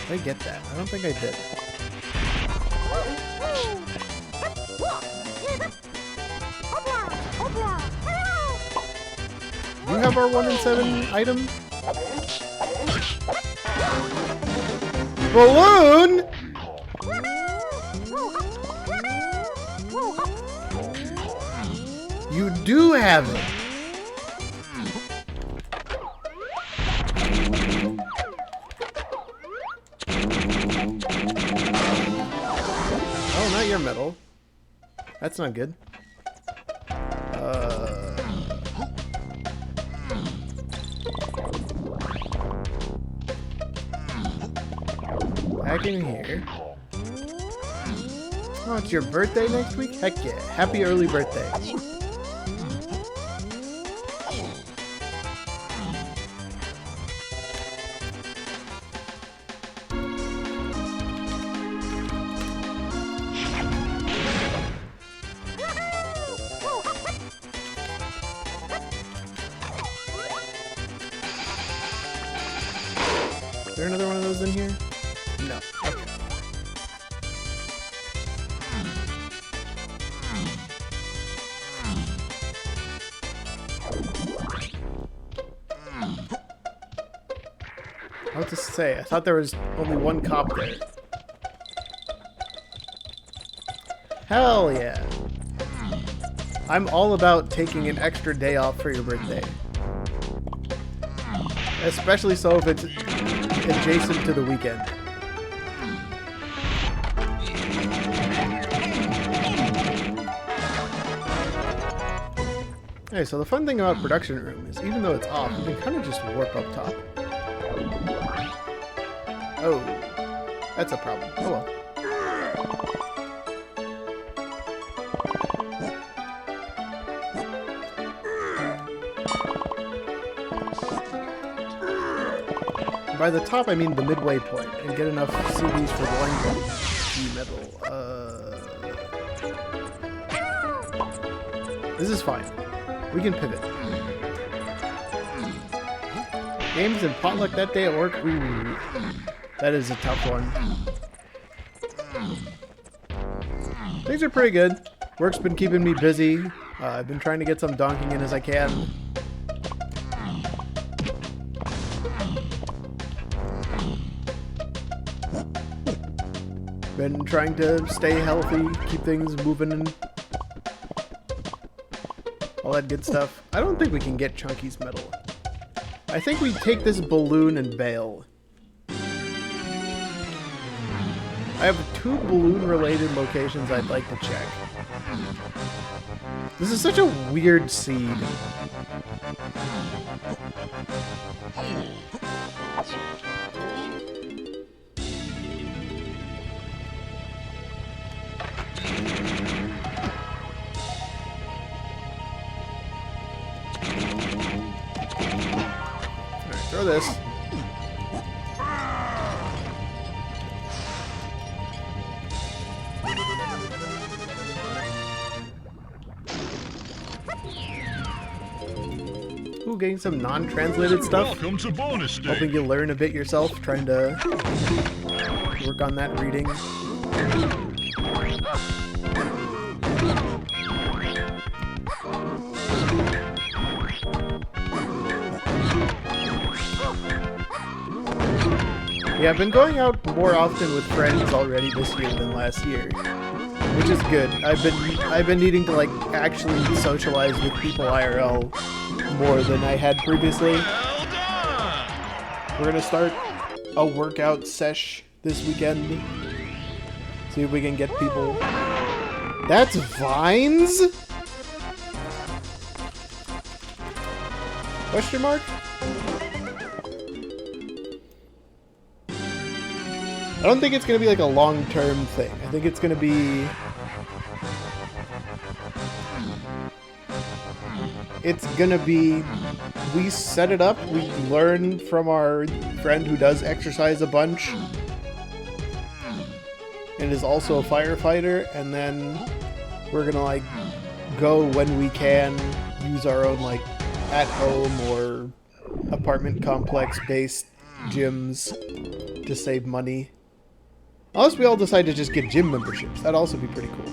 Did I get that? I don't think I did. Do you have our 1 in 7 item? Balloon? You do have it. Oh, not your metal. That's not good. Back in here. Oh, it's your birthday next week? Heck yeah. Happy early birthday. Is there another one of those in here? No. Okay. I was to say, I thought there was only one cop there. Hell yeah. I'm all about taking an extra day off for your birthday. Especially so if it's adjacent to the weekend. Okay, so the fun thing about production room is even though it's off, you can kind of just warp up top. Oh, that's a problem. Oh well. By the top, I mean the midway point, and get enough CDs for going metal. This is fine. We can pivot. Games and potluck that day at work? Ooh, that is a tough one. Things are pretty good. Work's been keeping me busy. I've been trying to get some donking in as I can. Been trying to stay healthy, keep things moving, and all that good stuff. I don't think we can get Chunky's metal. I think we take this balloon and bail. I have 2 balloon-related locations I'd like to check. This is such a weird seed. Throw this. Ooh, getting some non-translated stuff. Welcome to bonus day. Hoping you learn a bit yourself, trying to work on that reading. Yeah, I've been going out more often with friends already this year than last year, which is good. I've been needing to like actually socialize with people IRL more than I had previously. We're gonna start a workout sesh this weekend. See if we can get people. That's vines? Question mark? don't think it's gonna be like a long-term thing. I think it's gonna be... It's gonna be... We set it up, we learn from our friend who does exercise a bunch, and is also a firefighter, and then we're gonna like go when we can, use our own like at-home or apartment complex-based gyms to save money. Unless we all decide to just get gym memberships, that'd also be pretty cool.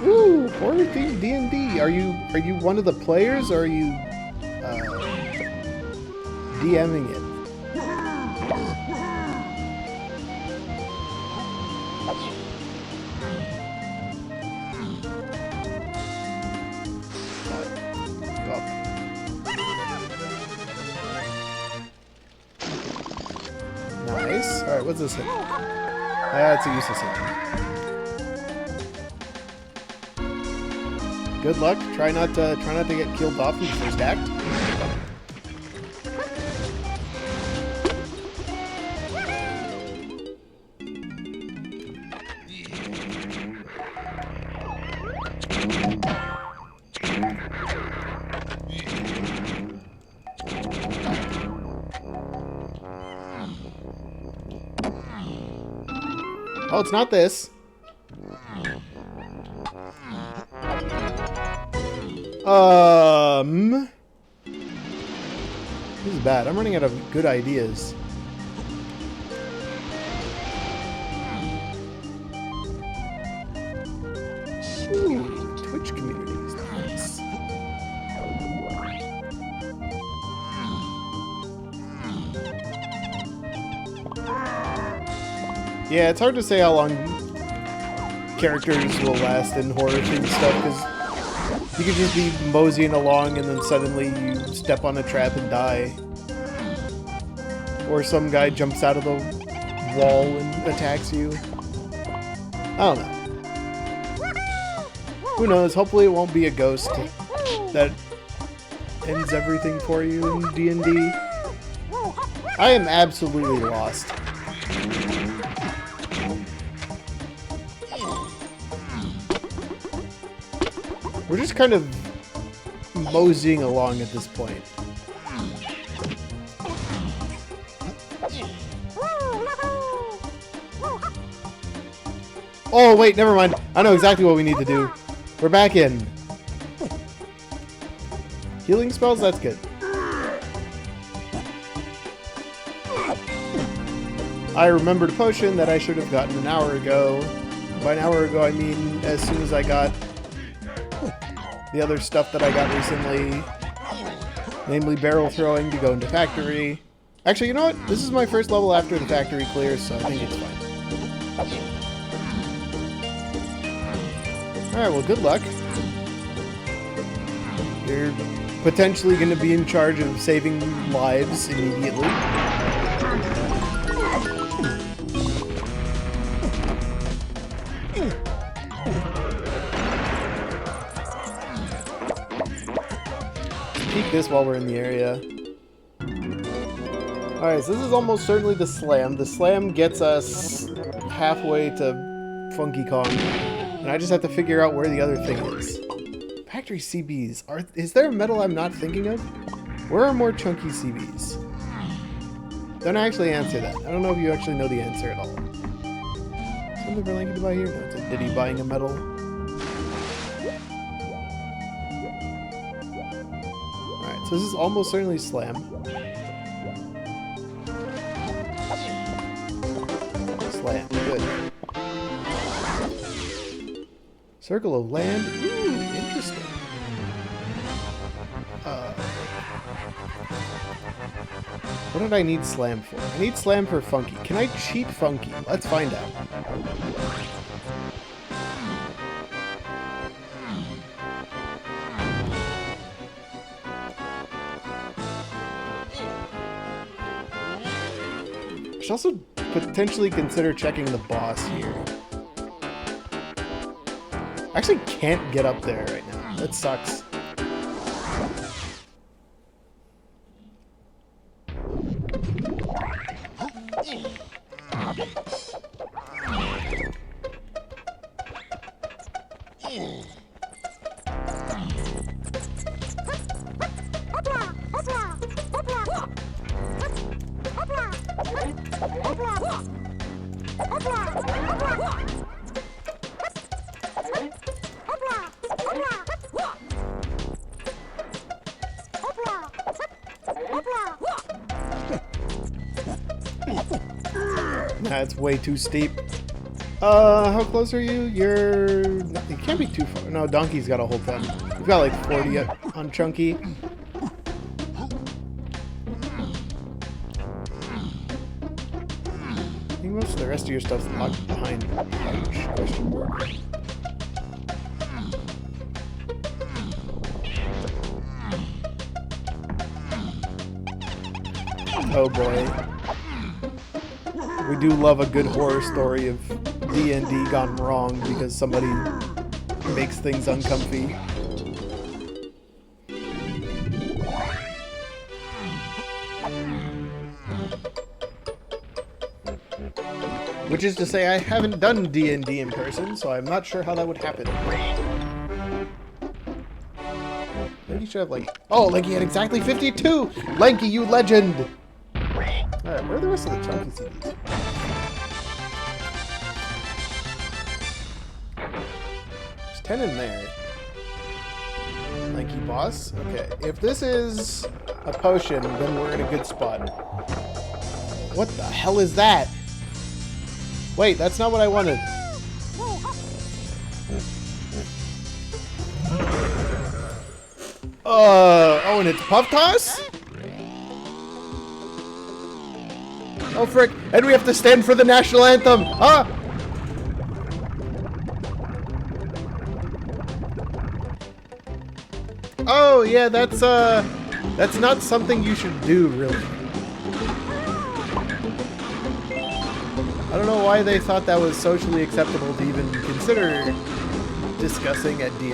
Ooh, horror themed D&D. Are you one of the players, or are you DMing it? Nice. All right, what's this hit? That's a useless hit. Good luck. Try not to get killed off in the first act. Oh, it's not this. This is bad. I'm running out of good ideas. Ooh, Twitch communities. Nice. Yeah, it's hard to say how long characters will last in horror-themed stuff, because you could just be moseying along and then suddenly you step on a trap and die. Or some guy jumps out of the wall and attacks you. I don't know. Who knows? Hopefully it won't be a ghost that ends everything for you in D&D. I am absolutely lost. We're just kind of moseying along at this point. Oh, wait, never mind. I know exactly what we need to do. We're back in. Healing spells? That's good. I remembered a potion that I should have gotten an hour ago. By an hour ago, I mean as soon as I got the other stuff that I got recently, namely barrel throwing to go into factory. Actually, you know what? This is my first level after the factory clears, so I think it's fine. Alright, well, good luck. You're potentially going to be in charge of saving lives immediately. Peek this while we're in the area. Alright, so this is almost certainly the slam. The slam gets us halfway to Funky Kong. And I just have to figure out where the other thing is. Factory CBs. Is there a metal I'm not thinking of? Where are more chunky CBs? Don't actually answer that. I don't know if you actually know the answer at all. Something for Lanky to buy here? No, it's a Diddy buying a medal. Alright, so this is almost certainly slam. Slam, good. Circle of land? Ooh, interesting. What did I need slam for? I need slam for funky. Can I cheat funky? Let's find out. I should also potentially consider checking the boss here. I actually can't get up there right now. That sucks. That's way too steep. How close are you? You can't be too far. No, Donkey's got a whole ton. You've got like 40 on Chunky. I think most of the rest of your stuff's locked behind Ouch, question mark. Oh boy. We do love a good horror story of D&D gone wrong because somebody makes things uncomfy. Which is to say, I haven't done D&D in person, so I'm not sure how that would happen. Maybe you should have like... Oh, Lanky had exactly 52! Lanky, you legend! Alright, where are the rest of the Chunky CDs? There's 10 in there. Lanky boss. Okay, if this is a potion, then we're in a good spot. What the hell is that? Wait, that's not what I wanted. Oh, and it's Puff Toss? Oh, frick. And we have to stand for the national anthem. Ah! Oh, yeah, that's not something you should do, really. I don't know why they thought that was socially acceptable to even consider discussing at D&D.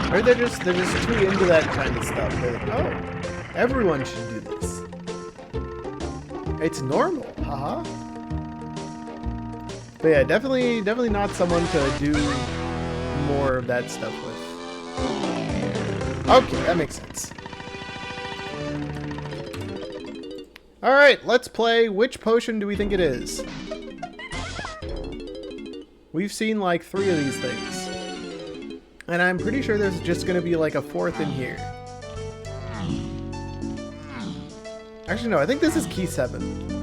Or they're just too into that kind of stuff. They're like, oh, everyone should do this. It's normal, haha. But yeah, definitely not someone to do more of that stuff with. Okay, that makes sense. Alright, let's play. Which potion do we think it is? We've seen like 3 of these things. And I'm pretty sure there's just going to be like a 4th in here. Actually, no, I think this is key 7.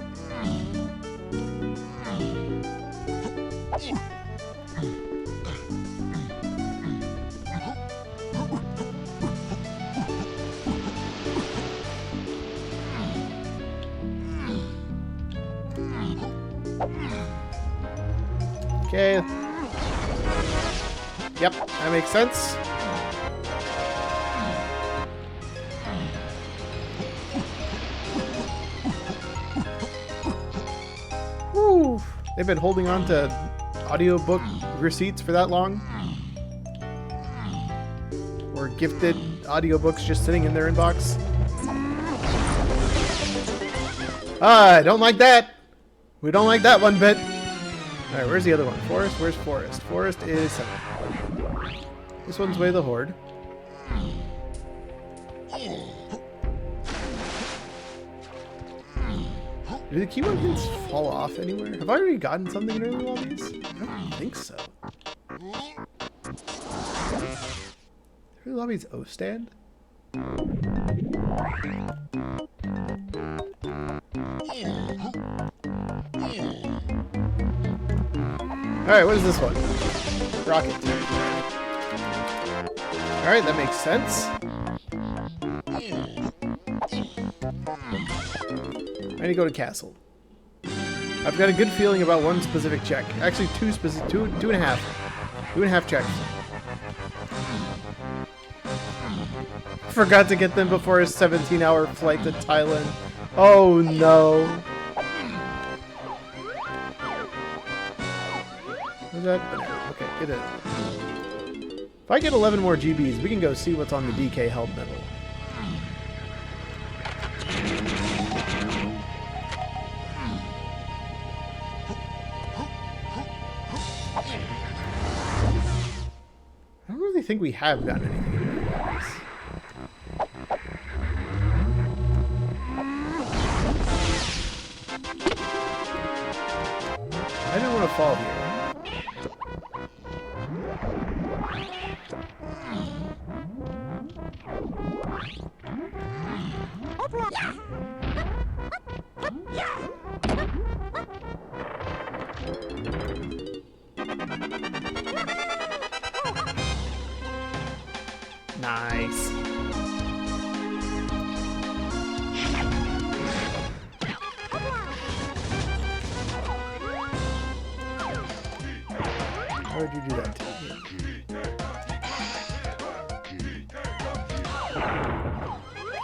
Okay. Yep, that makes sense. Woo! They've been holding on to audiobook receipts for that long. Or gifted audiobooks just sitting in their inbox. Ah, I don't like that! We don't like that one bit. Alright, where's the other one? Forest? Where's Forest? Forest is 7. This one's Way of the Horde. Do the keyboard hints fall off anywhere? Have I already gotten something in early lobbies? I don't think so. Early lobbies O stand? Alright, what is this one? Rocket. Alright, that makes sense. I need to go to castle. I've got a good feeling about one specific check. Actually, two and a half. 2.5 checks. Forgot to get them before a 17-hour flight to Thailand. Oh no. What's that? Okay, get it. If I get 11 more GBs, we can go see what's on the DK held medal. I don't really think we have gotten anything in the lobbies. I didn't want to fall here. Nice. How would you do that to me?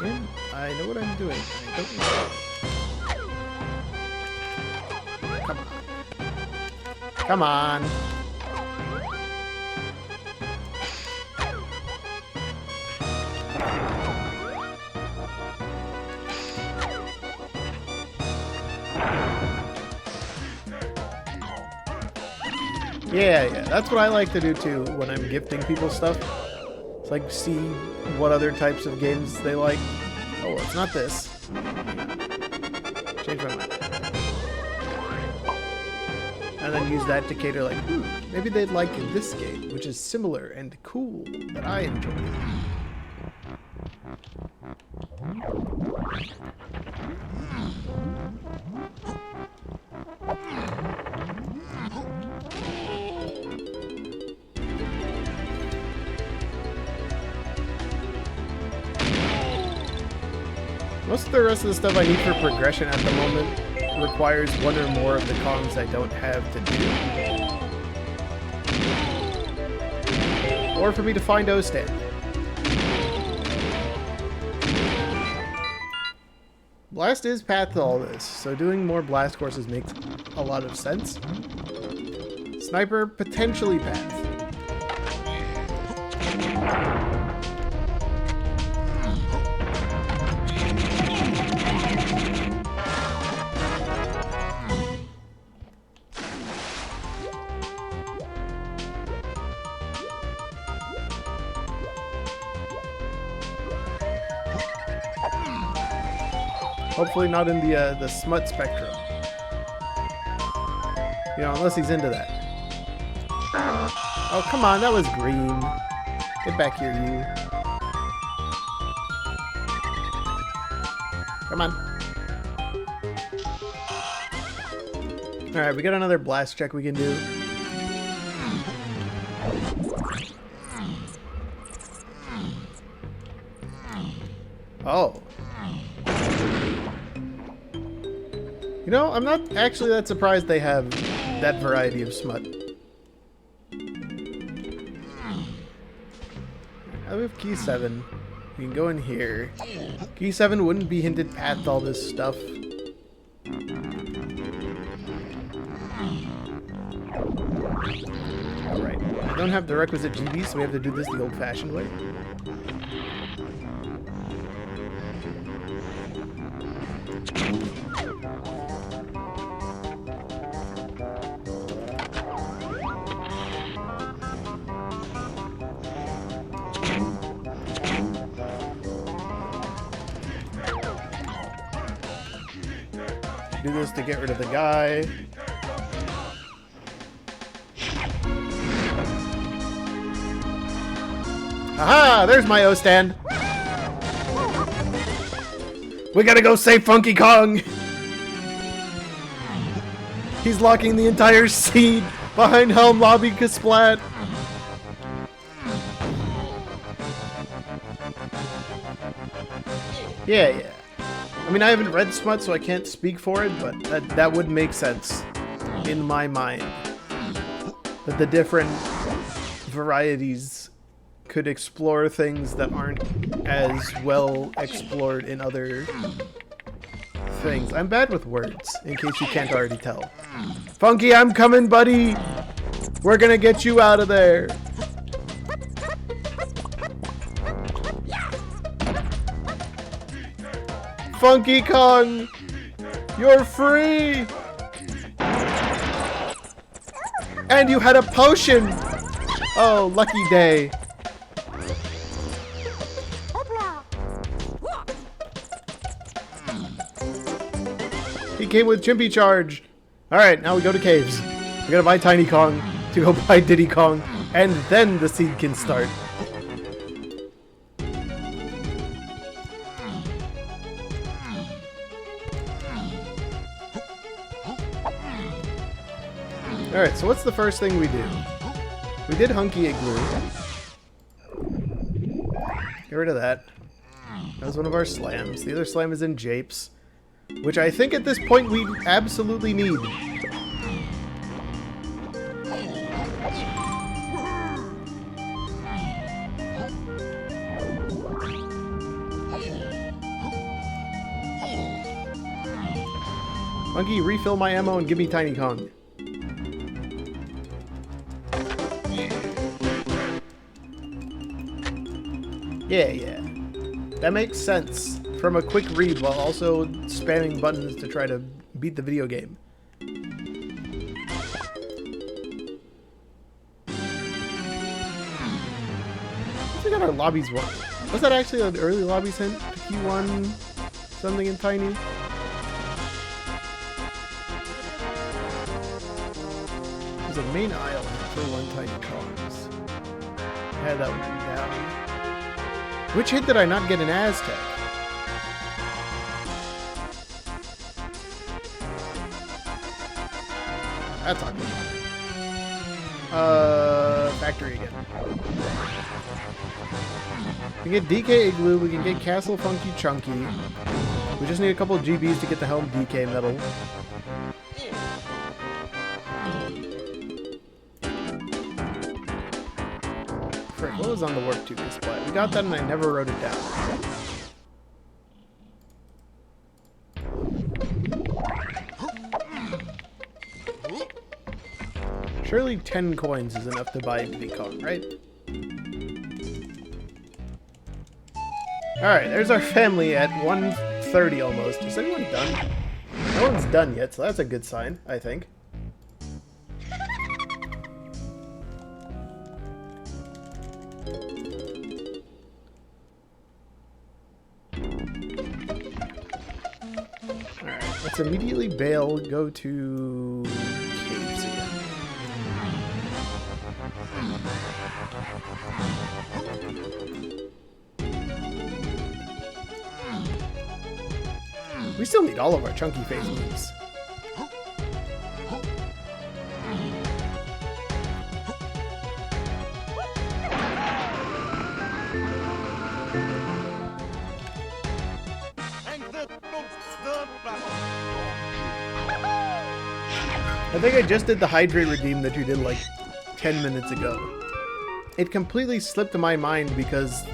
Yeah, I know what I'm doing. I don't know. Come on. Come on. Yeah, that's what I like to do too when I'm gifting people stuff. It's like see what other types of games they like. Oh, it's not this. Change my mind. And then use that to cater like, maybe they'd like this game, which is similar and cool that I enjoy. Most of the rest of the stuff I need for progression at the moment requires one or more of the Kongs I don't have to do. Or for me to find O-Stand. Blast is path to all this, so doing more blast courses makes a lot of sense. Sniper, potentially path. Hopefully not in the smut spectrum. You know, unless he's into that. Oh, come on, that was green. Get back here, you. Come on. Alright, we got another blast check we can do. Oh. You know, I'm not actually that surprised they have that variety of smut. I have key 7. We can go in here. Key 7 wouldn't be hinted past all this stuff. Alright. I don't have the requisite GB, so we have to do this the old-fashioned way. Do this to get rid of the guy. Aha! There's my O-stand. We gotta go save Funky Kong! He's locking the entire scene behind Helm Lobby Kasplat. Yeah. I mean, I haven't read Smut, so I can't speak for it, but that would make sense in my mind. That the different varieties could explore things that aren't as well explored in other things. I'm bad with words, in case you can't already tell. Funky, I'm coming, buddy! We're gonna get you out of there! Funky Kong! You're free! And you had a potion! Oh, lucky day. He came with Chimpy Charge. Alright, now we go to caves. We gotta buy Tiny Kong to go buy Diddy Kong, and then the seed can start. Alright, so what's the first thing we do? We did Hunky Igloo. Get rid of that. That was one of our slams. The other slam is in Japes, which I think at this point we absolutely need. Funky, refill my ammo and give me Tiny Kong. Yeah. That makes sense from a quick read while also spamming buttons to try to beat the video game. We got our lobbies one. Was that actually an early lobbies hint? Q1 something in Tiny? There's a main island for one Tiny Kongs. I had that one written down. Which hit did I not get in Aztec? That's awkward. Factory again. We can get DK Igloo, we can get Castle Funky Chunky. We just need a couple of GBs to get the Helm DK medal. Frick, what was on the Warp 2 display? We got that and I never wrote it down. Surely 10 coins is enough to buy Diddy Kong, right? Alright, there's our family at 1:30 almost. Is anyone done? No one's done yet, so that's a good sign, I think. Alright, let's immediately bail, go to caves again. We still need all of our chunky face moves. I think I just did the Hydrate Redeem that you did like 10 minutes ago. It completely slipped my mind because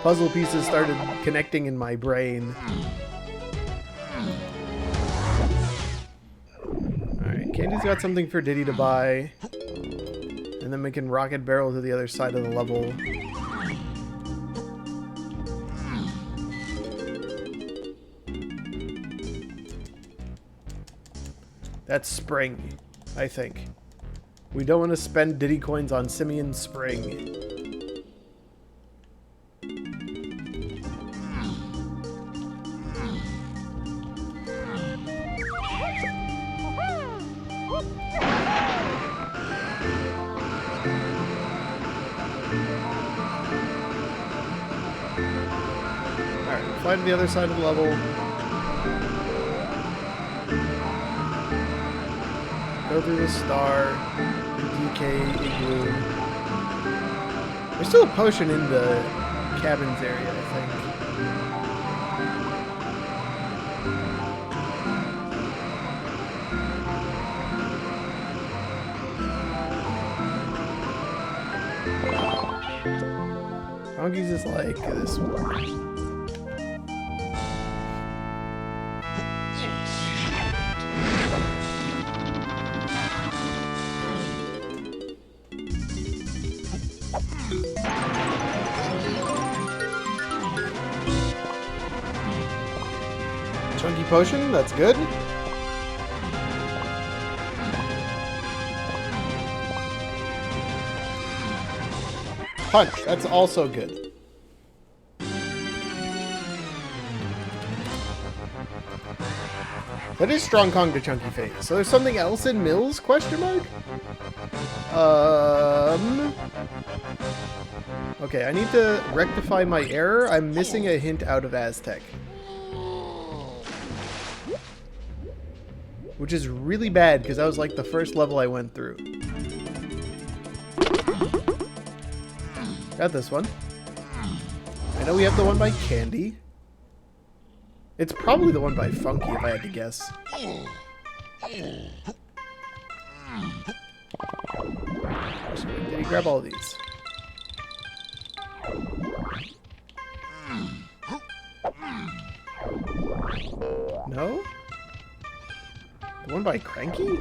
puzzle pieces started connecting in my brain. Alright, Candy's got something for Diddy to buy. And then we can rocket barrel to the other side of the level. That's Spring, I think. We don't want to spend Diddy coins on Simeon Spring. Alright, fly to the other side of the level. Go through the star. DK igloo. There's still a potion in the cabins area, I think. Donkey's just like this one. Chunky potion, that's good. Punch, that's also good. That is Strong Kong to Chunky Face. So there's something else in Mills? Question mark? Okay, I need to rectify my error. I'm missing a hint out of Aztec. Which is really bad, because that was like the first level I went through. Got this one. I know we have the one by Candy. It's probably the one by Funky, if I had to guess. Did he grab all these? No? The one by Cranky?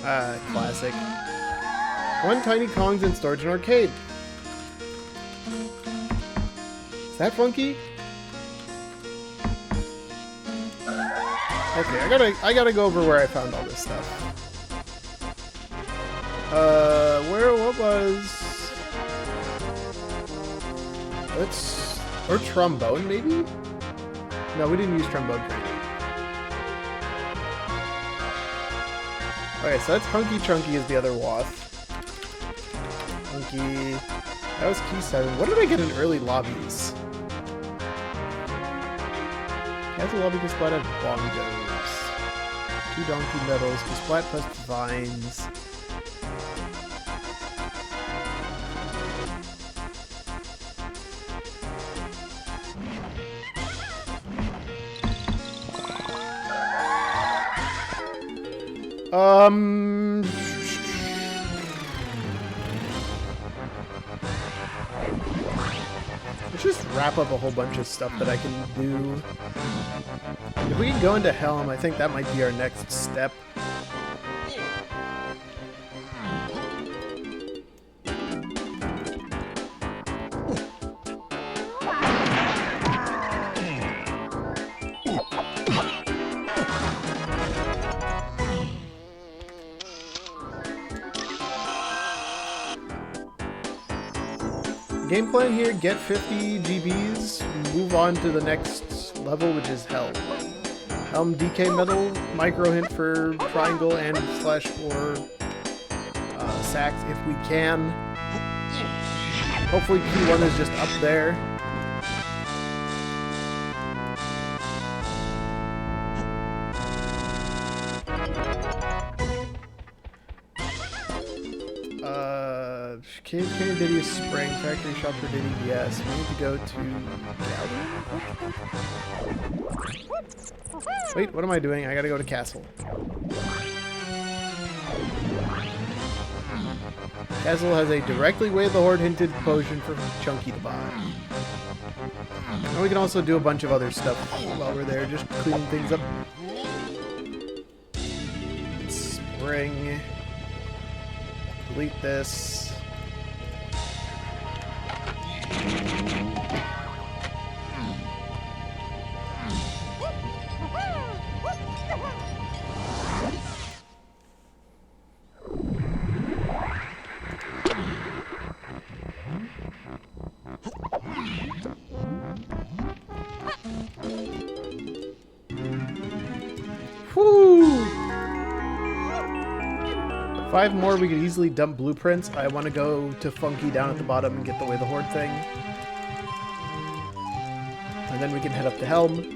Ah, classic. One Tiny Kong's in storage and arcade. Is that Funky? Okay, I gotta go over where I found all this stuff. What was... Or trombone, maybe? No, we didn't use trombone for anything. Okay, so that's Hunky Chunky is the other Wath. Hunky... That was key 7. What did I get in early lobbies? Has a lobby can splat at bongos. 2 donkey medals, can splat plus vines. Let's just wrap up a whole bunch of stuff that I can do. If we can go into Helm, I think that might be our next step. Game plan here, get 50 GBs, move on to the next level, which is Helm. Helm DK Metal, micro hint for triangle and slash or sacks if we can. Hopefully P1 is just up there. Cave Canyon Diddy is Spring, Factory Shop for Diddy, yes. We need to go to Gallery? Wait, what am I doing? I gotta go to Castle. Castle has a directly weigh the horde hinted potion for Chunky to buy. And we can also do a bunch of other stuff while we're there, just cleaning things up. Spring. Delete this. 5 more, we could easily dump blueprints. I want to go to Funky down at the bottom and get the Way the Horde thing. And then we can head up to Helm.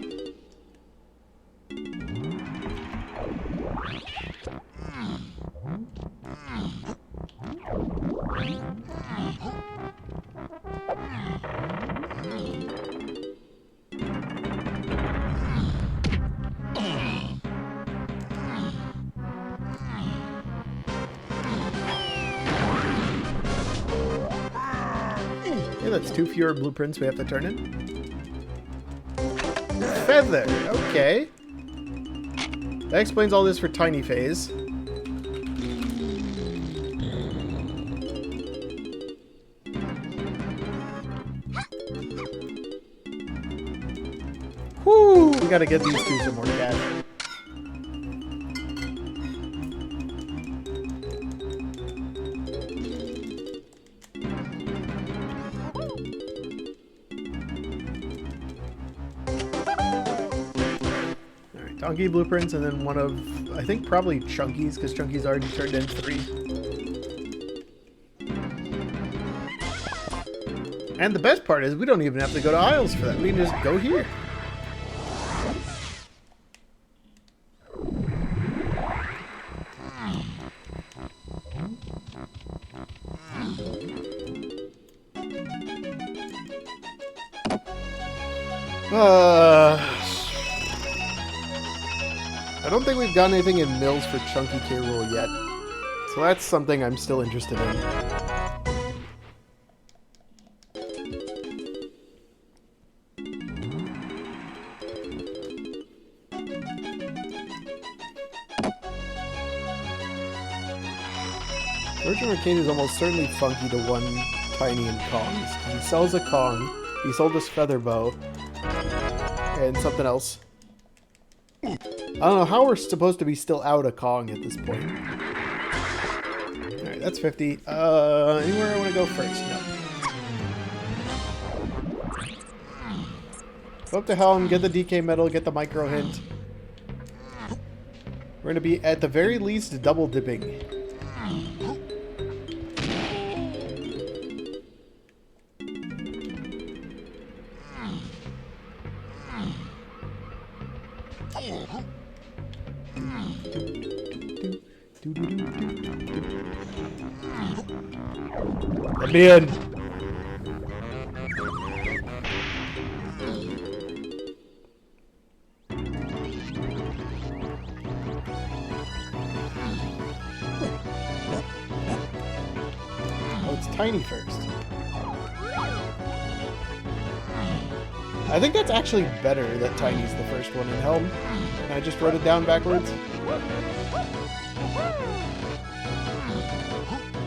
That's 2 fewer blueprints we have to turn in. Feather, okay. That explains all this for Tiny Phase. Whoo! We gotta get these 2 some more cash. Donkey blueprints, and then one of, I think probably Chunky's, because Chunky's already turned in 3. And the best part is we don't even have to go to Isles for that. We can just go here. I don't think we've got anything in Mills for Chunky K. Rool yet. So that's something I'm still interested in. Virgin Arcade is almost certainly Funky to 1 Tiny and Kongs. He sells a Kong, he sold us Feather Bow, and something else. I don't know how we're supposed to be still out a Kong at this point. Alright, that's 50. Anywhere I want to go first? No. Go up to Helm, get the DK medal, get the micro hint. We're going to be, at the very least, double dipping. Let me in. Oh, it's Tiny first. I think that's actually better that Tiny's the first one in Helm. And I just wrote it down backwards.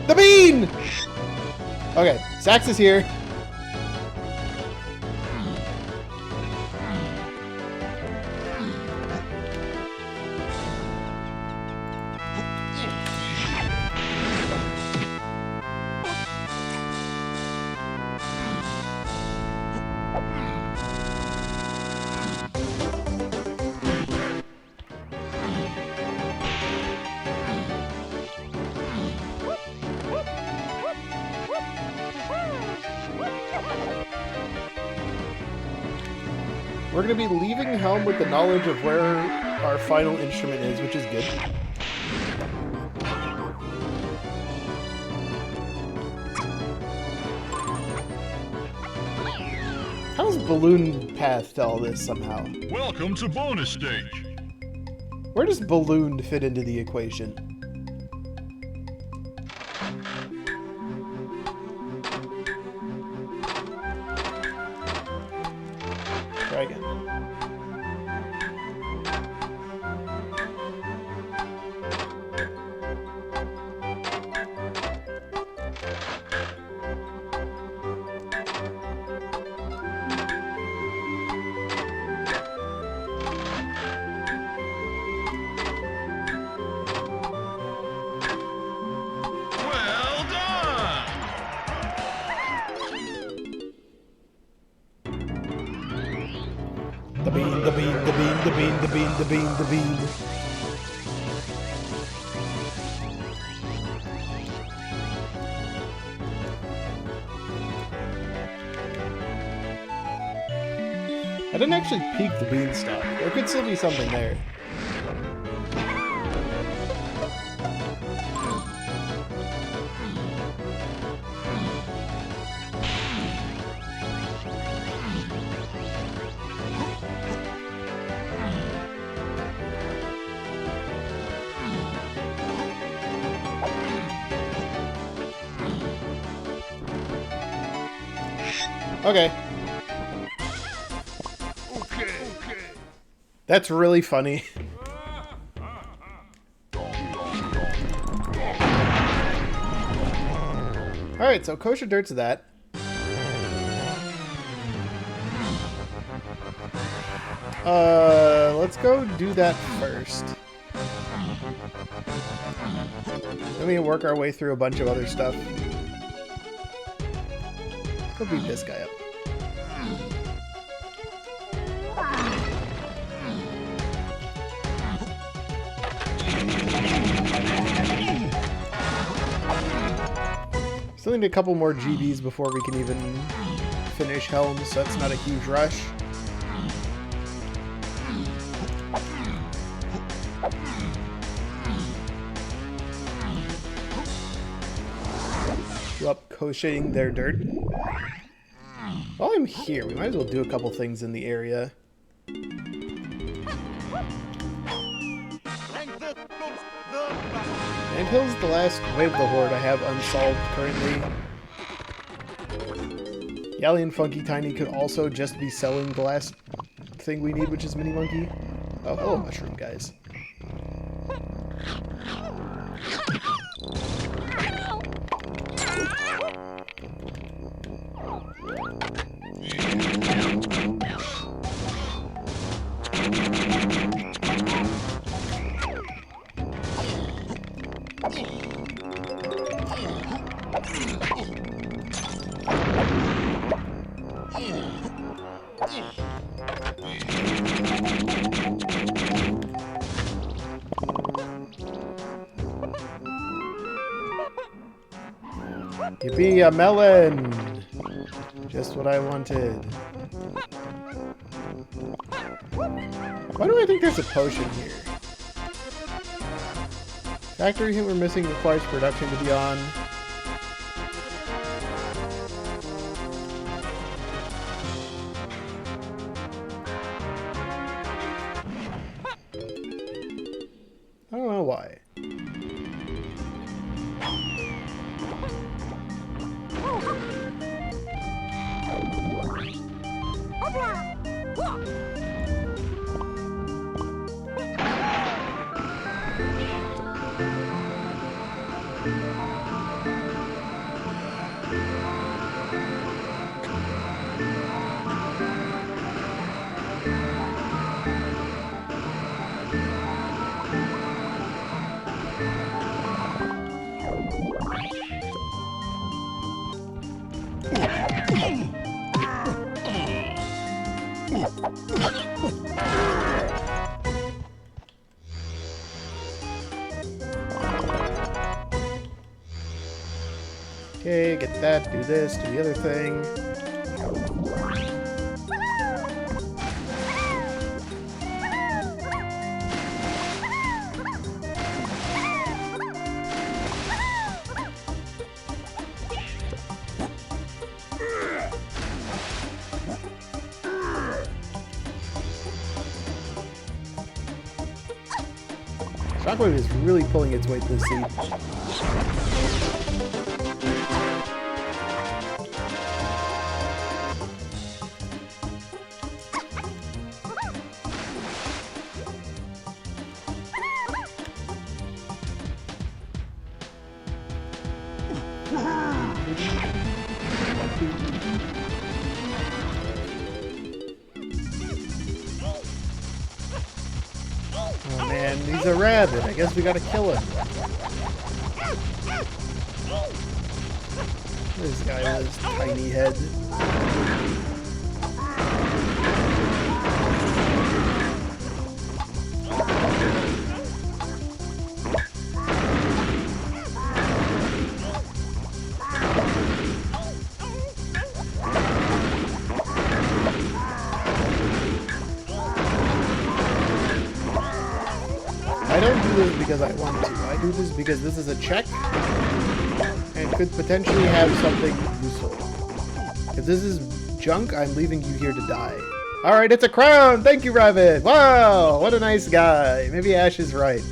The bean! Okay, Sax is here. We're going to be leaving Helm with the knowledge of where our final instrument is, which is good. How's Balloon Path to all this somehow? Welcome to bonus stage. Where does Balloon fit into the equation? Try again. Well done! The bean, the bean, the bean, the bean, the bean, the bean, the bean. I didn't actually peek the beanstalk. There could still be something there. Okay. That's really funny. Alright, so kosher dirt's that. Let's go do that first. Then we work our way through a bunch of other stuff. Let's go beat this guy up. Still need a couple more GBs before we can even finish Helm, so that's not a huge rush. Up crocheting their dirt. While I'm here, we might as well do a couple things in the area. Anthill's the last wave of the Horde I have unsolved currently. Yally and Funky Tiny could also just be selling the last thing we need, which is Mini Monkey. Oh, hello, mushroom guys. Yippee, a melon! Just what I wanted. Why do I think there's a potion here? Factory hint we're missing requires production to be on. I don't know why. Okay, get that, do this, do the other thing. Shockwave is really pulling its weight this seat. Oh man, he's a rabbit. I guess we gotta kill him. This guy with his tiny head. this because I want to. I do this because this is a check and could potentially have something useful. If this is junk, I'm leaving you here to die. Alright, it's a crown! Thank you, Rabbit! Wow! What a nice guy. Maybe Ash is right.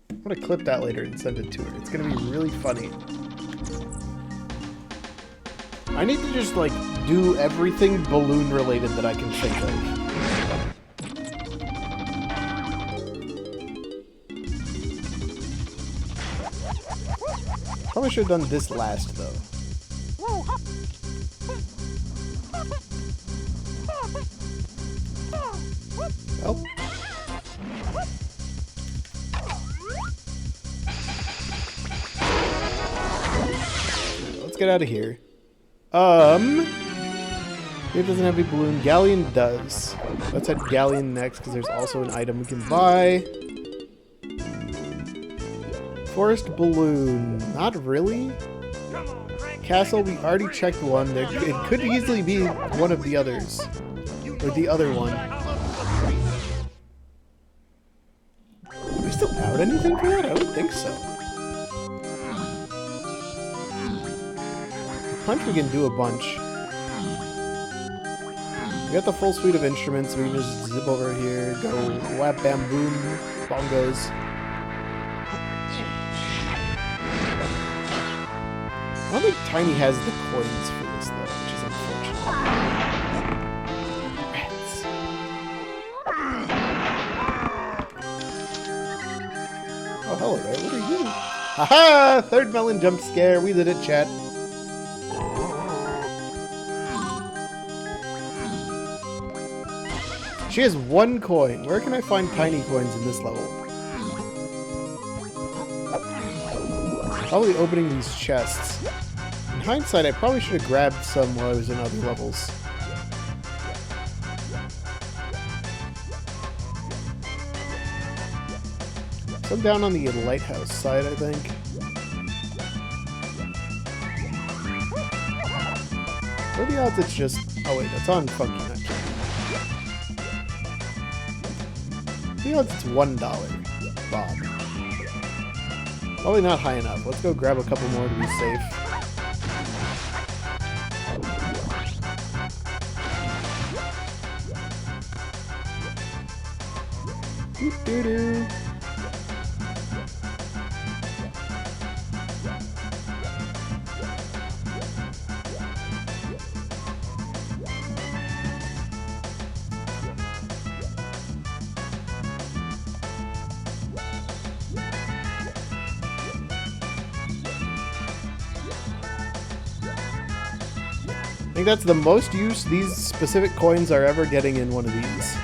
I'm gonna clip that later and send it to her. It's gonna be really funny. I need to just, like, do everything balloon related that I can think of. Probably should have done this last, though. Well. Let's get out of here. It doesn't have a balloon. Galleon does. Let's head Galleon next, because there's also an item we can buy. Forest balloon. Not really. Castle, we already checked one. It could easily be one of the others. Or the other one. Are we still out anything for that? I don't think so. Punch, we can do a bunch. We got the full suite of instruments. We can just zip over here, go whap bam boom, bongos. I don't think Tiny has the coins for this though, which is unfortunate. Rats. Oh, hello there. What are you? Haha! Third melon jump scare. We did it, chat. She has 1 coin. Where can I find tiny coins in this level? Probably opening these chests. In hindsight, I probably should have grabbed some while I was in other levels. Some down on the lighthouse side, I think. What are the odds it's just... Oh wait, that's on Funky Nut. The odds it's $1. Bob. Probably not high enough. Let's go grab a couple more to be safe. Doo-doo-doo. I think that's the most use these specific coins are ever getting in one of these.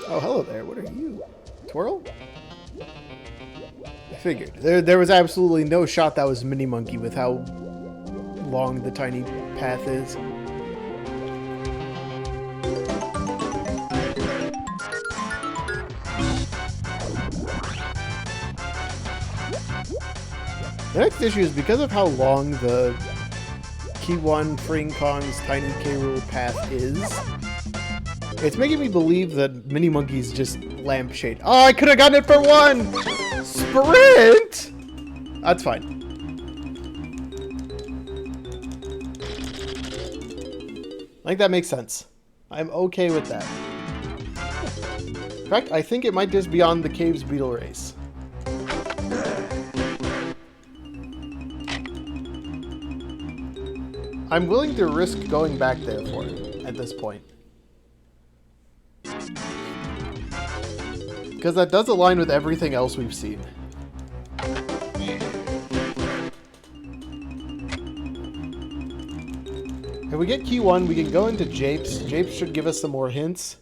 Oh, hello there. What are you? Twirl? I figured. There was absolutely no shot that was Mini Monkey with how long the tiny path is. The next issue is because of how long the Key 1 Fring Kong's Tiny K. Rool path is. It's making me believe that Mini Monkey's just lampshade. Oh, I could have gotten it for 1! Sprint! That's fine. I think that makes sense. I'm okay with that. In fact, I think it might just be on the Caves Beetle race. I'm willing to risk going back there for it at this point. Because that does align with everything else we've seen. If we get Key 1, we can go into Japes. Japes should give us some more hints.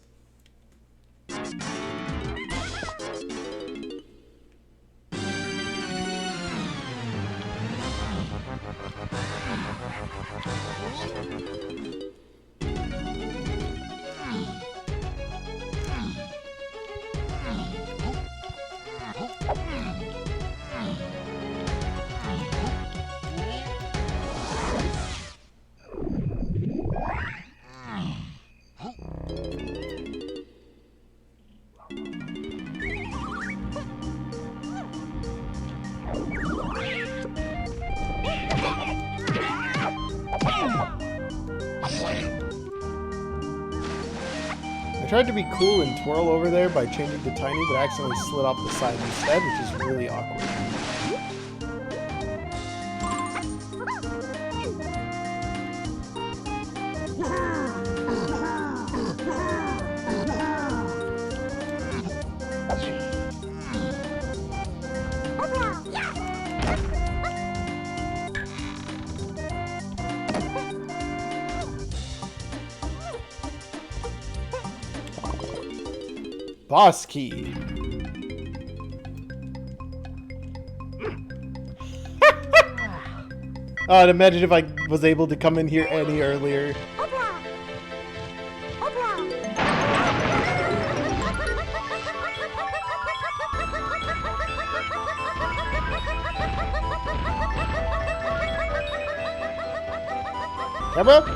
tried to be cool and twirl over there by changing to tiny, but accidentally slid off the side instead, which is really awkward. Boss key. Oh, I'd imagine if I was able to come in here any earlier. Come up.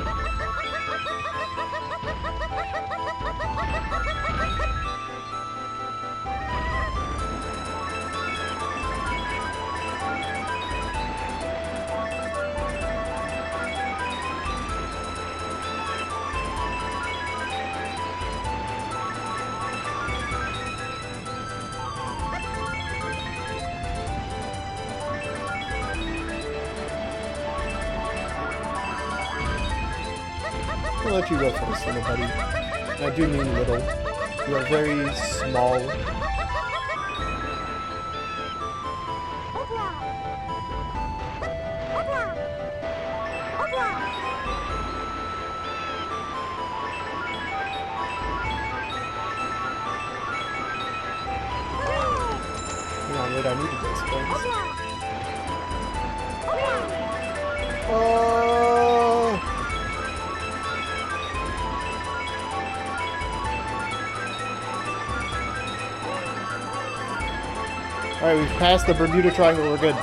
I'll let you go first, little buddy. And I do mean little. You are very small. Hang on, wait, I need those things. Oh! Alright, we've passed the Bermuda Triangle, we're good.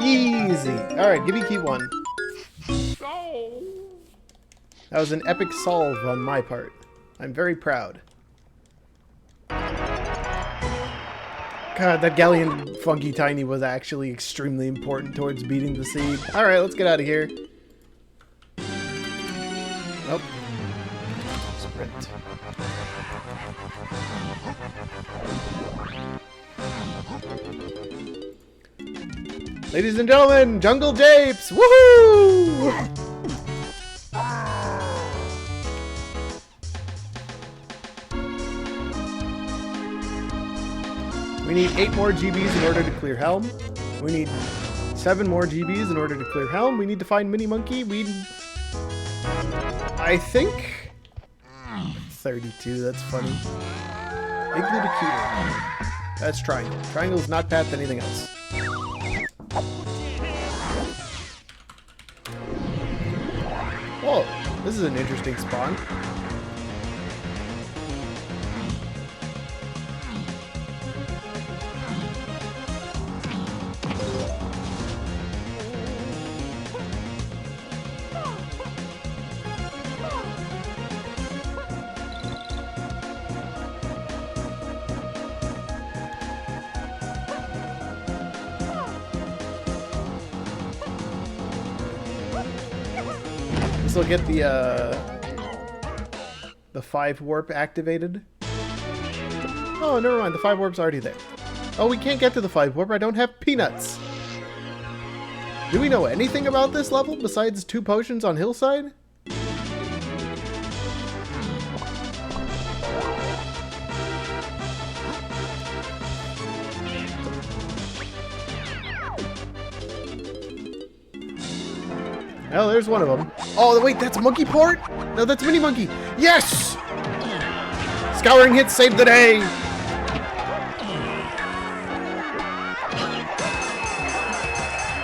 Easy! Alright, give me key 1. That was an epic solve on my part. I'm very proud. God, that Galleon Funky Tiny was actually extremely important towards beating the seed. Alright, let's get out of here. Oh. Sprint. Ladies and gentlemen, Jungle Japes! Woohoo! We need 8 more GBs in order to clear Helm. We need 7 more GBs in order to clear Helm. We need to find Mini Monkey. I think 32, that's funny. Igloo to Keter. That's Triangle. Triangle is not path to anything else. Oh, this is an interesting spawn. This will get the 5 warp activated. Oh, never mind. The 5 warp's already there. Oh, we can't get to the 5 warp. I don't have peanuts. Do we know anything about this level besides 2 potions on Hillside? Oh, there's one of them. Oh, wait, that's Monkey Port? No, that's Mini Monkey. Yes! Scouring hits saved the day!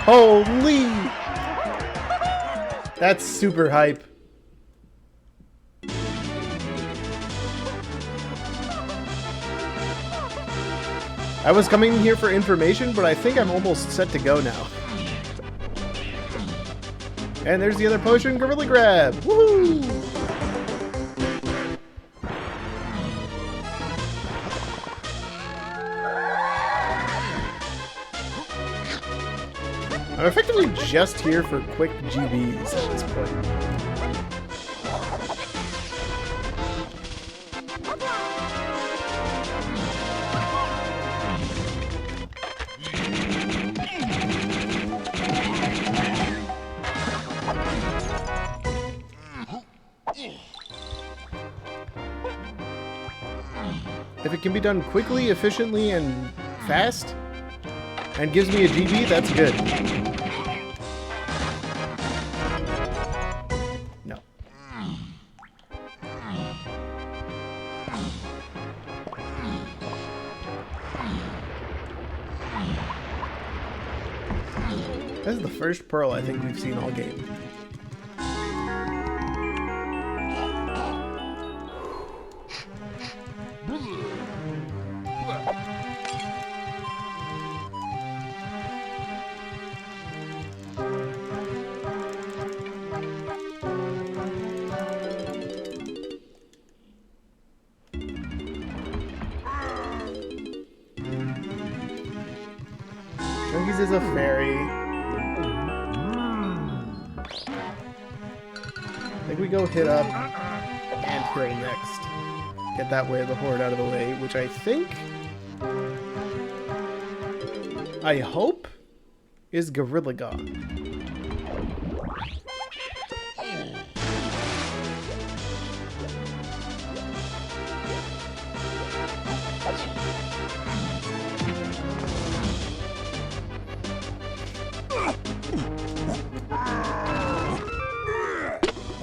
Holy! That's super hype. I was coming here for information, but I think I'm almost set to go now. And there's the other potion, Gorilla Grab! Woohoo! I'm effectively just here for quick GBs at this point. If it can be done quickly, efficiently, and fast, and gives me a GB, that's good. No. This is the first pearl I think we've seen all game. Chunkies is a fairy. I think we go hit up and kill next. Get that way of the horde out of the way, which I think, I hope, is Gorilla Gone.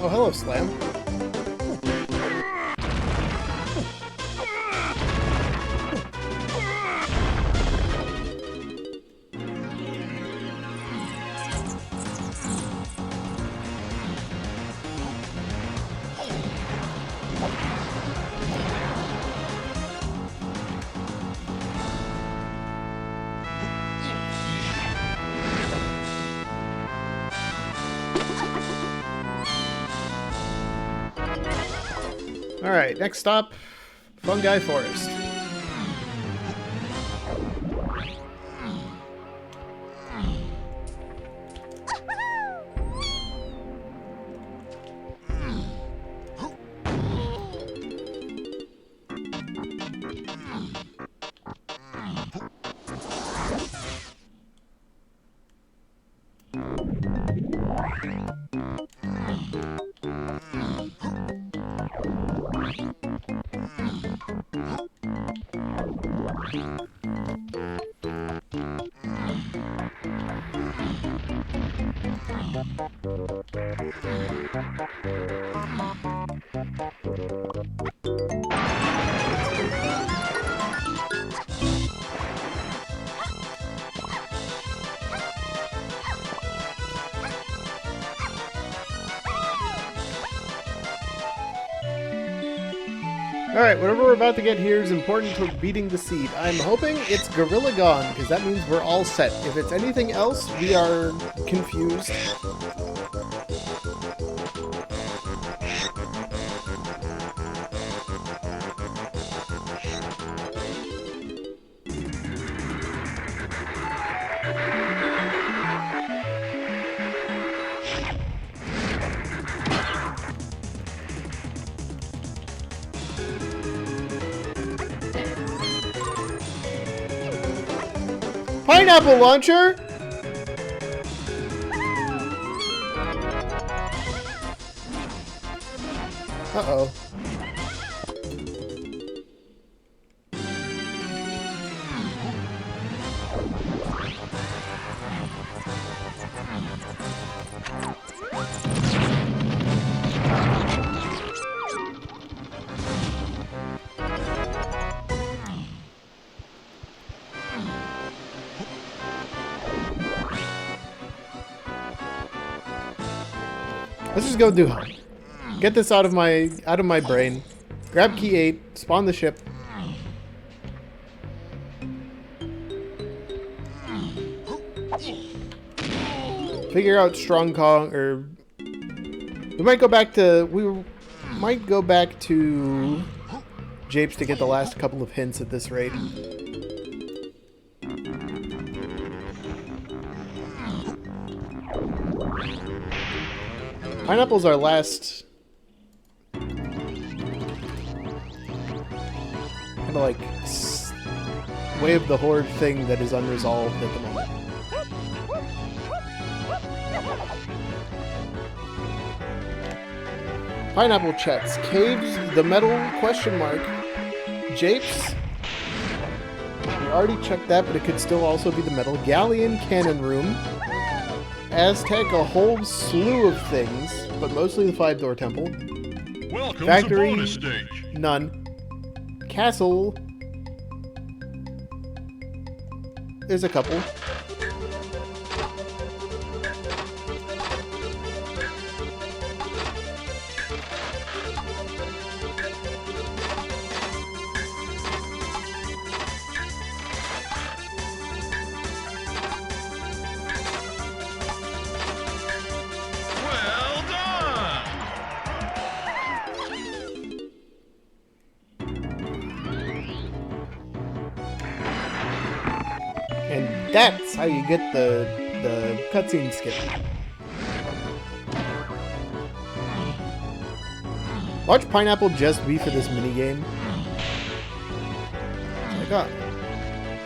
Oh, hello, Slam. Alright, next stop, Fungi Forest. Alright, whatever we're about to get here is important to beating the seed. I'm hoping it's Gorilla Gone, because that means we're all set. If it's anything else, we are confused. Pineapple launcher? Uh-oh. Let's just go do home. Get this out of my brain. Grab key 8, spawn the ship. Figure out Strong Kong, or we might go back to Japes to get the last couple of hints at this rate. Pineapple's our last... kind of like... Way of the Horde thing that is unresolved at the moment. Pineapple checks. Caves, the metal, question mark. Japes. We already checked that, but it could still also be the metal. Galleon, cannon room. Aztec, a whole slew of things, but mostly the 5-door temple. Welcome Factory, to bonus stage. none. Castle. There's a couple. Well done! And that's how you get the cutscene skip. Watch Pineapple just be for this minigame. Oh my god.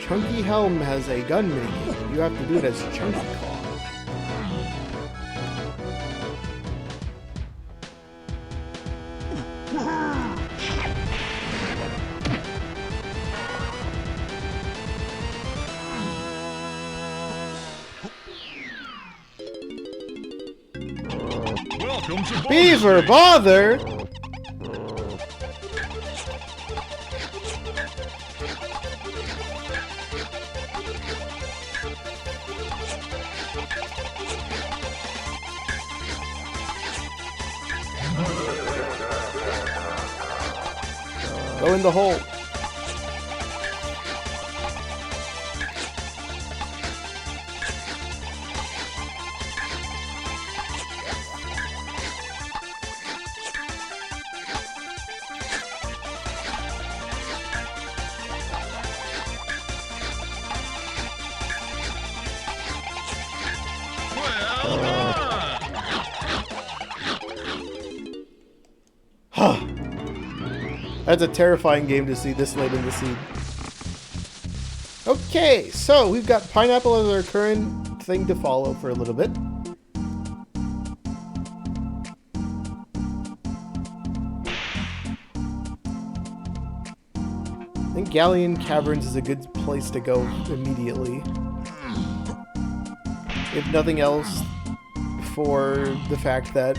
Chunky Helm has a gun minigame. You have to do it as Chunky Claw. Welcome to bonus Beaver stage. bother! Go in the hole. Well done! That's a terrifying game to see this late in the seed. Okay, so we've got Pineapple as our current thing to follow for a little bit. I think Galleon Caverns is a good place to go immediately. If nothing else, for the fact that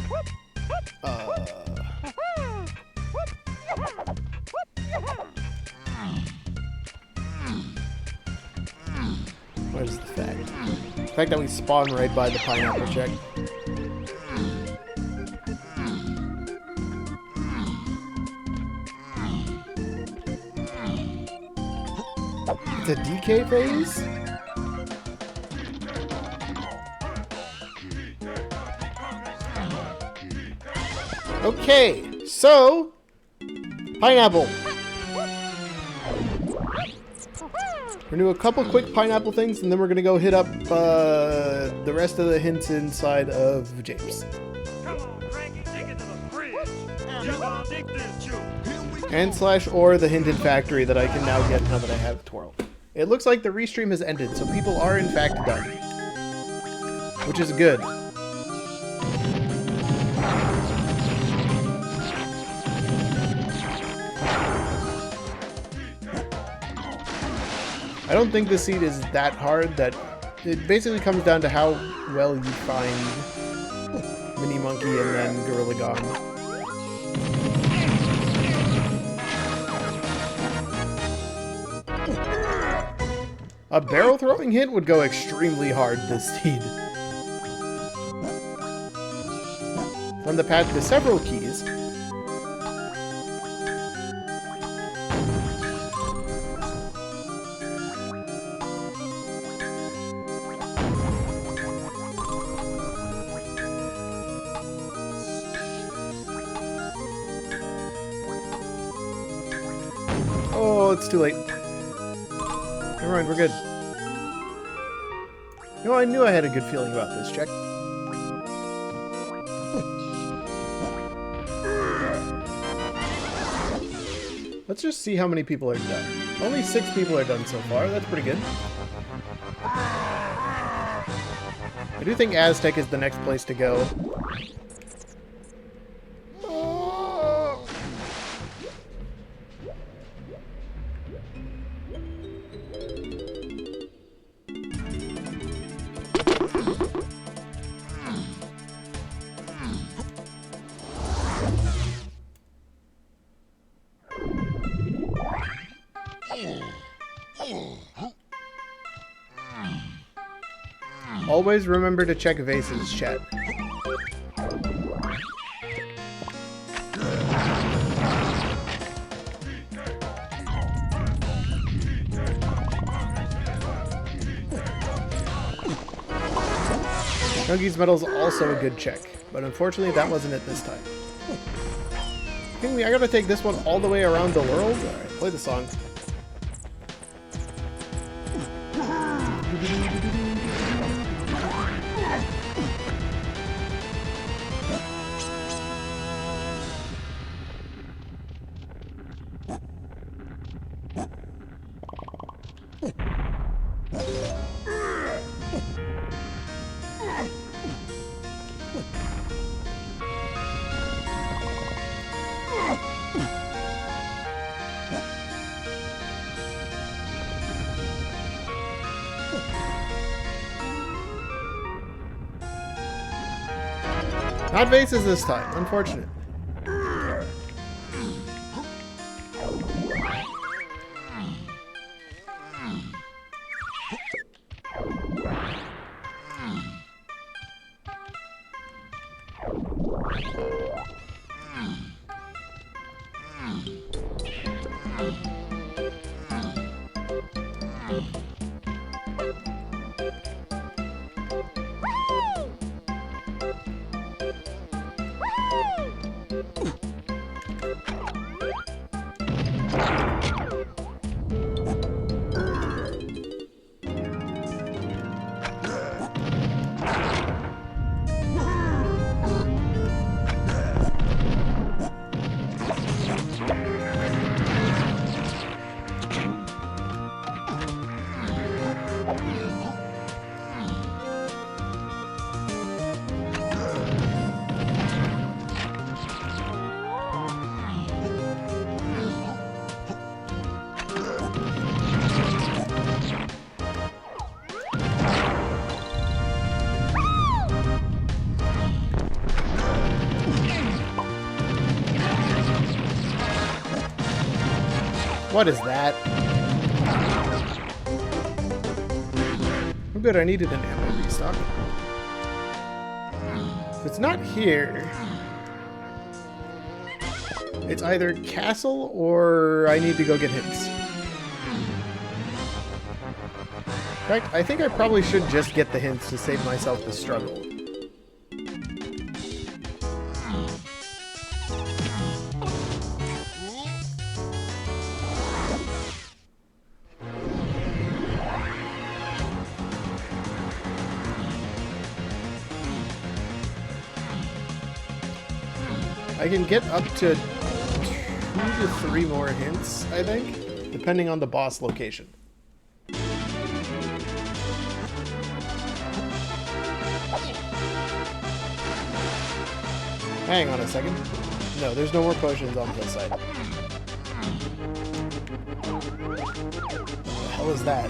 what is the fact? The fact that we spawn right by the pineapple check. It's a DK phase? Okay, so Pineapple. We're gonna do a couple quick pineapple things, and then we're gonna go hit up the rest of the hints inside of James. Come on, Frankie, take it to the fridge. You're gonna dig this, Chew. And/or the hinted factory that I can now get now that I have Twirl. It looks like the restream has ended, so people are in fact done, which is good. I don't think the seed is that hard. That it basically comes down to how well you find Mini Monkey and then Gorilla Gong. A barrel throwing hint would go extremely hard this seed. From the path to several keys. Oh, it's too late. Never mind, we're good. You know, I knew I had a good feeling about this check. Let's just see how many people are done. Only 6 people are done so far. That's pretty good. I do think Aztec is the next place to go. Always remember to check vases, chat. Chunky's medal is also a good check, but unfortunately that wasn't it this time. I gotta take this one all the way around the world? Alright, play the song. Not vases this time, unfortunate. What is that? Oh good, I needed an ammo restock. If it's not here, it's either castle or I need to go get hints. In fact, I think I probably should just get the hints to save myself the struggle. I can get up to 2 to 3 more hints, I think, depending on the boss location. Hang on a second. No, there's no more potions on the hillside. What the hell is that?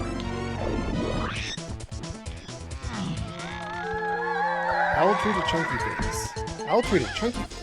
Owl treat a chunky face. Owl treat a chunky face.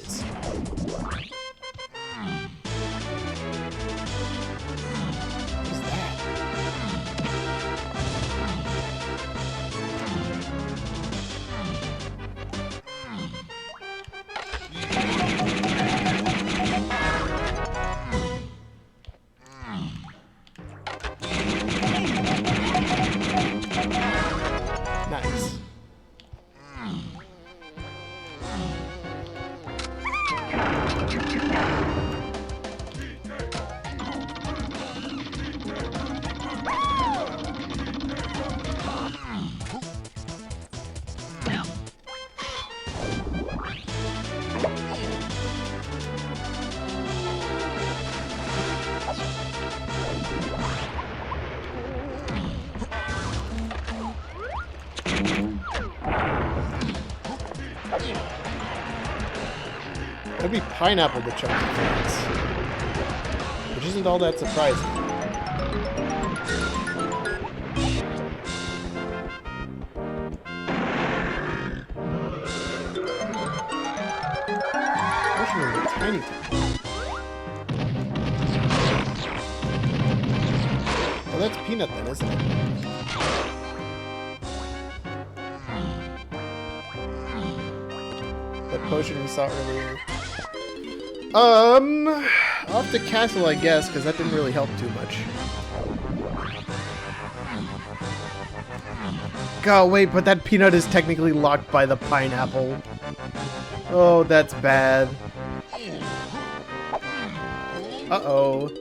be Pineapple the chunky things, which isn't all that surprising. Potion is a tiny thing. Oh, that's Peanut then, isn't it? That potion we saw earlier. Off the castle, I guess, because that didn't really help too much. God, wait, but that Peanut is technically locked by the Pineapple. Oh, that's bad. Uh-oh.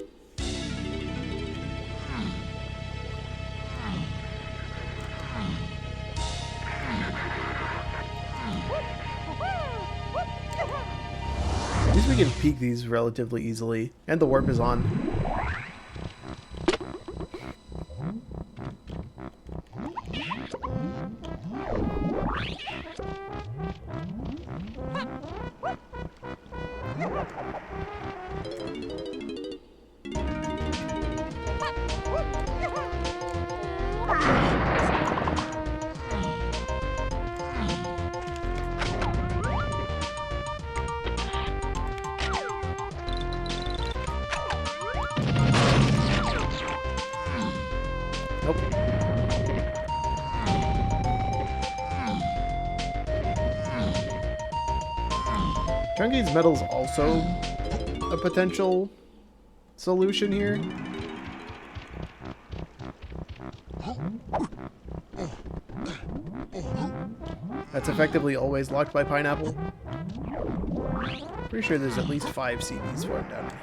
At least we can peek these relatively easily. And the warp is on. Nope. Chunky's metal's also a potential solution here. That's effectively always locked by Pineapple. Pretty sure there's at least 5 CDs for it down here.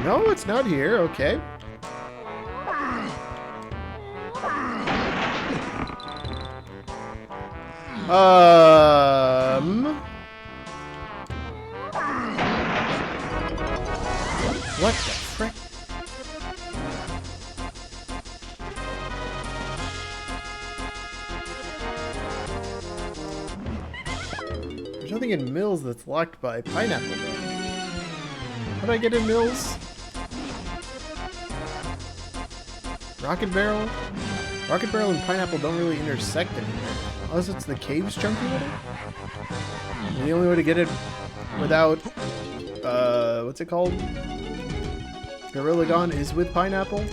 No, it's not here. Okay. What the frick? There's nothing in Mills that's locked by Pineapple, though. What did I get in Mills? Rocket Barrel? Rocket Barrel and Pineapple don't really intersect anywhere. Unless it's the cave's chunky little? And the only way to get it without, what's it called? Gorilla Gone is with Pineapple?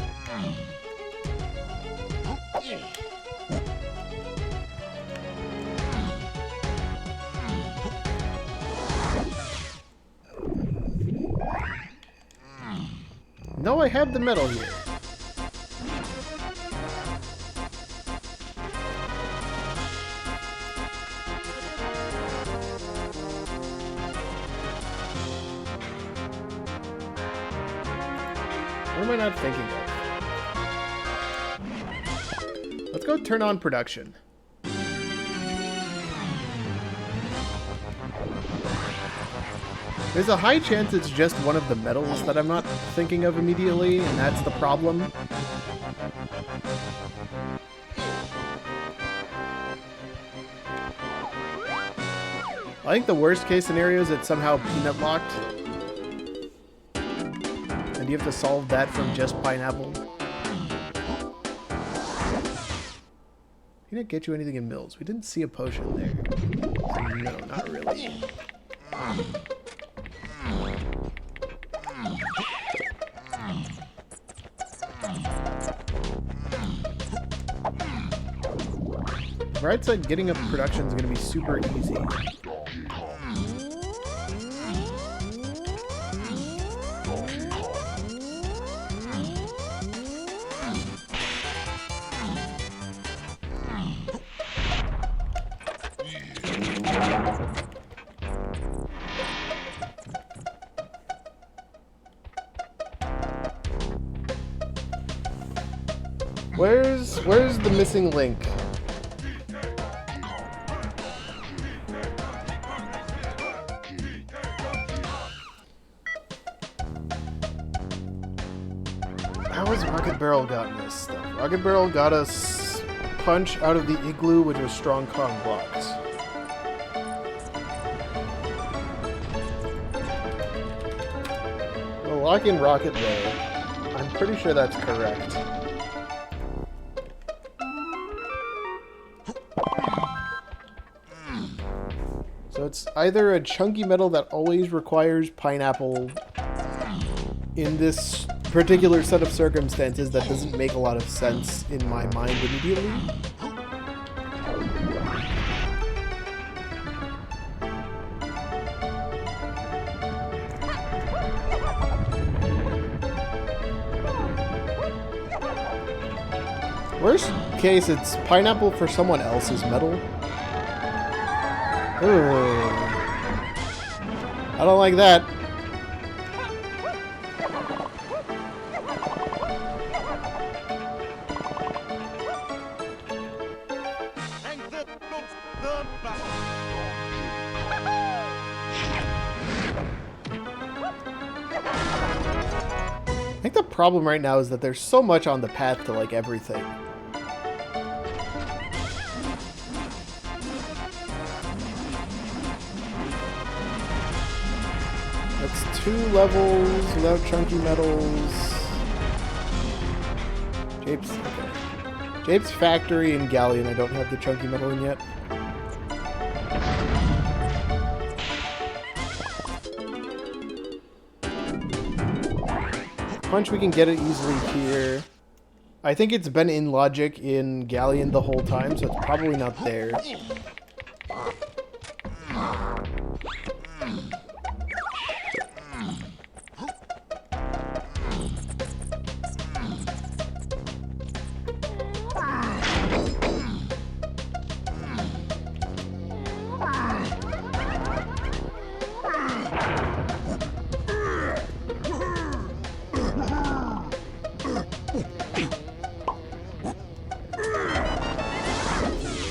No, I have the metal here. What am I not thinking of? Let's go turn on production. There's a high chance it's just one of the metals that I'm not thinking of immediately, and that's the problem. I think the worst case scenario is it's somehow peanut locked. And you have to solve that from just Pineapple. Peanut get you anything in Mills? We didn't see a potion there. No, not really. Right side, getting up production is going to be super easy. Where's the missing link? How has Rocket Barrel gotten this stuff? Rocket Barrel got us punch out of the igloo, which was strong Kong blocks. Well, lock in Rocket there. I'm pretty sure that's correct. So it's either a chunky metal that always requires pineapple in this particular set of circumstances that doesn't make a lot of sense in my mind immediately. Worst case, it's pineapple for someone else's metal. Ooh. I don't like that. I think the problem right now is that there's so much on the path to, like, everything. That's 2 levels without chunky metals. Jape's Factory and Galleon I don't have the chunky metal in yet. Punch, we can get it easily here. I think it's been in logic in Galleon the whole time, so it's probably not there.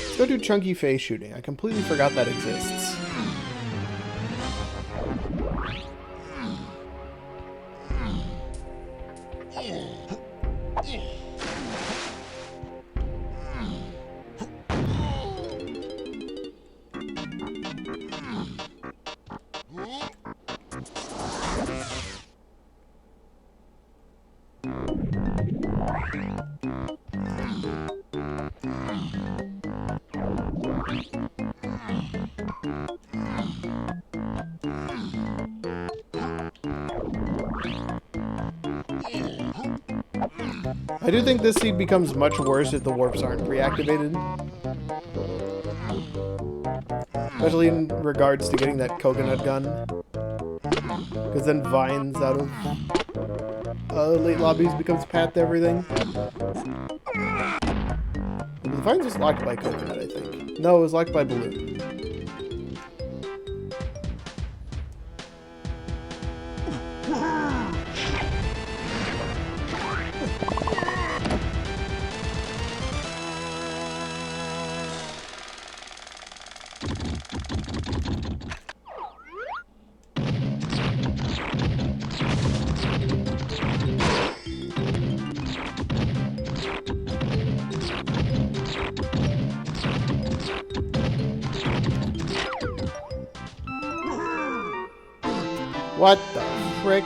Let's go do chunky face shooting. I completely forgot that exists. I do think this seed becomes much worse if the warps aren't reactivated. Especially in regards to getting that coconut gun. Because then vines out of late lobbies becomes path to everything. The vines was locked by coconut, I think. No, it was locked by balloon. What the frick?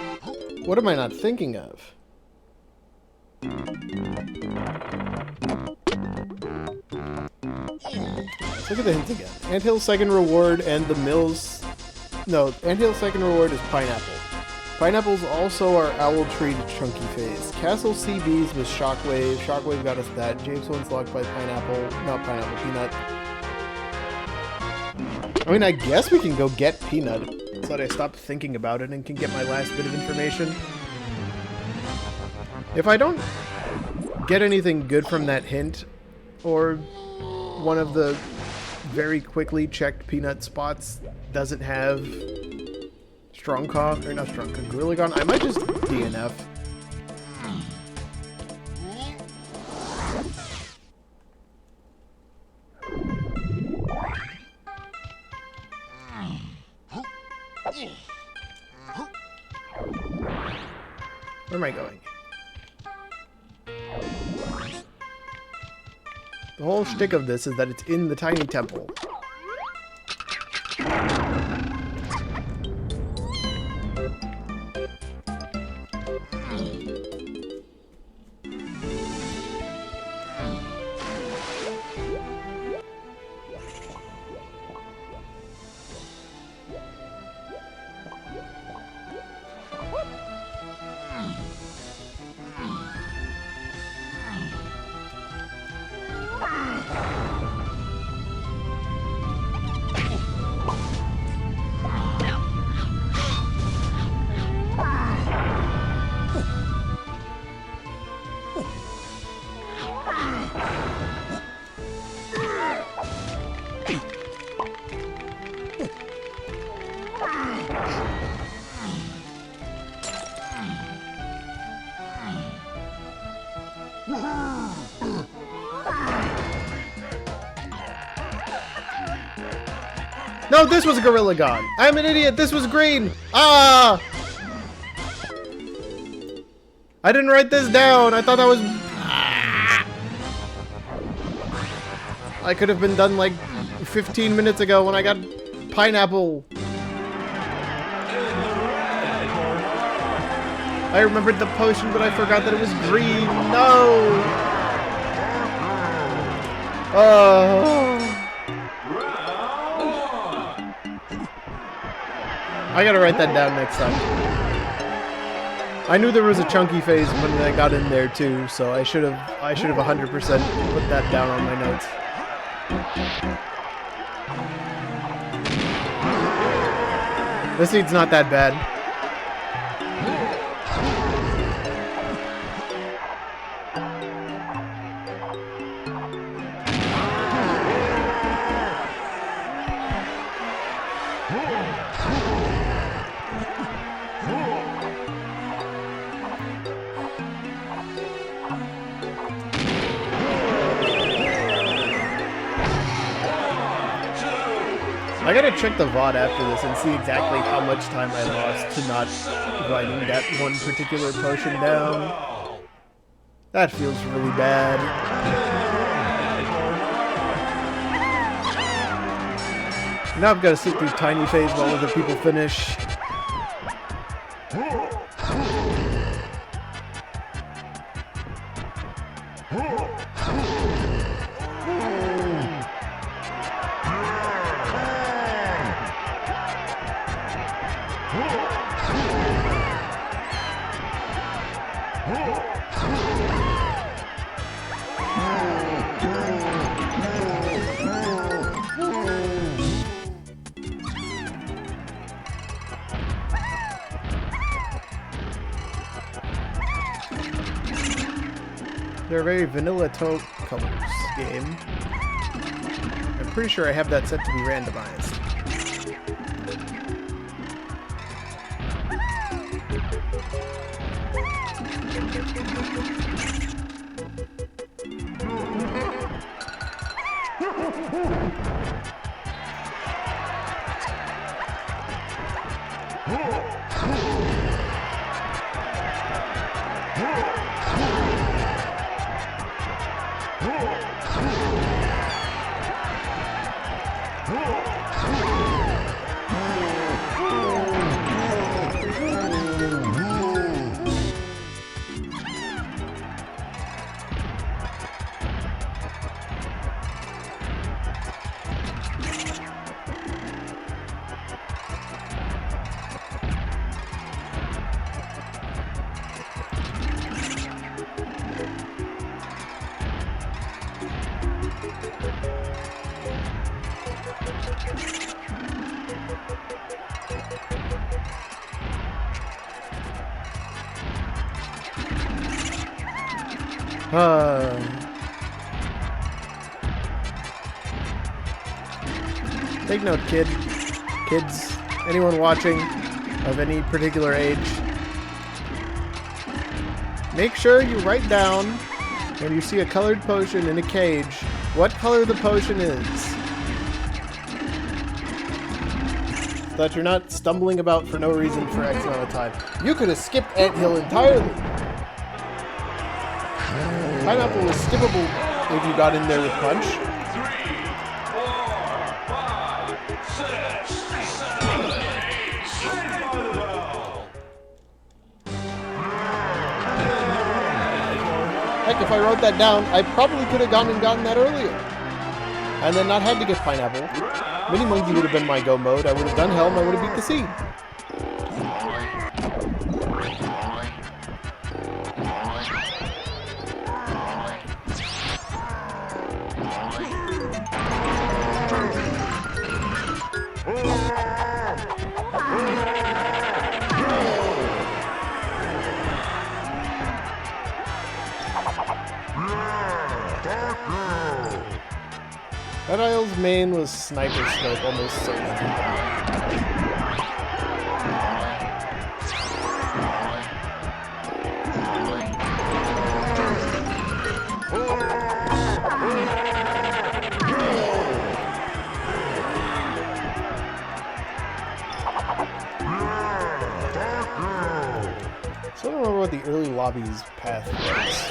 What am I not thinking of? Let's look at the hints again. Anthill's second reward and the Mills... No, Anthill's second reward is Pineapple. Pineapples also are Owl Tree to Chunky Phase. Castle CBs was Shockwave. Shockwave got us that. James one's locked by Pineapple. Not Pineapple, Peanut. I mean, I guess we can go get Peanut. So that I stopped thinking about it and can get my last bit of information. If I don't get anything good from that hint, or one of the very quickly checked Peanut spots doesn't have Strong Claw, or not Strong Claw, Gorilla Gun, I might just DNF. Where am I going? The whole shtick of this is that it's in the tiny temple. No, this was a Gorilla God. I'm an idiot. This was green. Ah! I didn't write this down. I thought that was... I could have been done like 15 minutes ago when I got pineapple. I remembered the potion, but I forgot that it was green. No! I gotta write that down next time. I knew there was a chunky phase when I got in there too, so I should have 100% put that down on my notes. This seed's not that bad. I gotta check the VOD after this and see exactly how much time I lost to not writing that one particular potion down. That feels really bad. Now I've gotta sit through Tiny Phase while other people finish. They're a very vanilla taupe colors game. I'm pretty sure I have that set to be randomized. Take note, kids, anyone watching of any particular age, make sure you write down when you see a colored potion in a cage what color the potion is. so that you're not stumbling about for no reason for X amount of time. You could have skipped Anthill entirely. Pineapple was skippable if you got in there with Punch. 3, 4, 5, 6, 7, 8. Saved by the bell. Heck, if I wrote that down, I probably could have gone and gotten that earlier. And then not had to get Pineapple. Mini Monkey would have been my go mode. I would have done Helm, I would have beat the seed. Red Isle's main was Sniper Scope, almost certainly. So I don't remember what the early lobbies path was.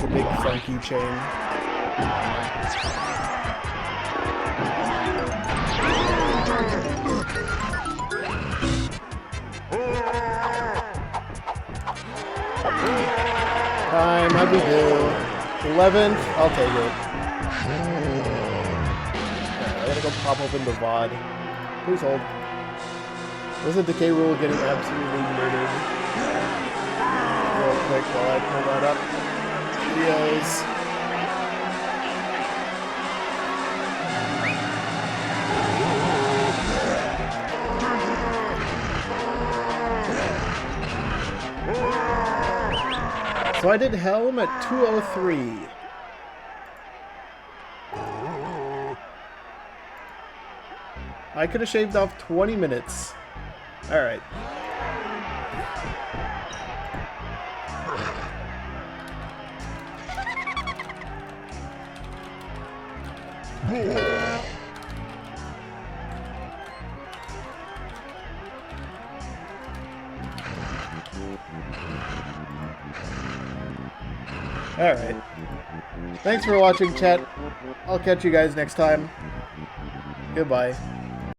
The big funky chain. Time, how'd we do? 11th? I'll take it. I gotta go pop open the VOD. Please hold. Was it Decay Rule getting absolutely murdered? Real quick while I pull that up. Videos. So I did Helm at 2:03. I could have shaved off 20 minutes. Alright. Alright. Thanks for watching, chat. I'll catch you guys next time. Goodbye.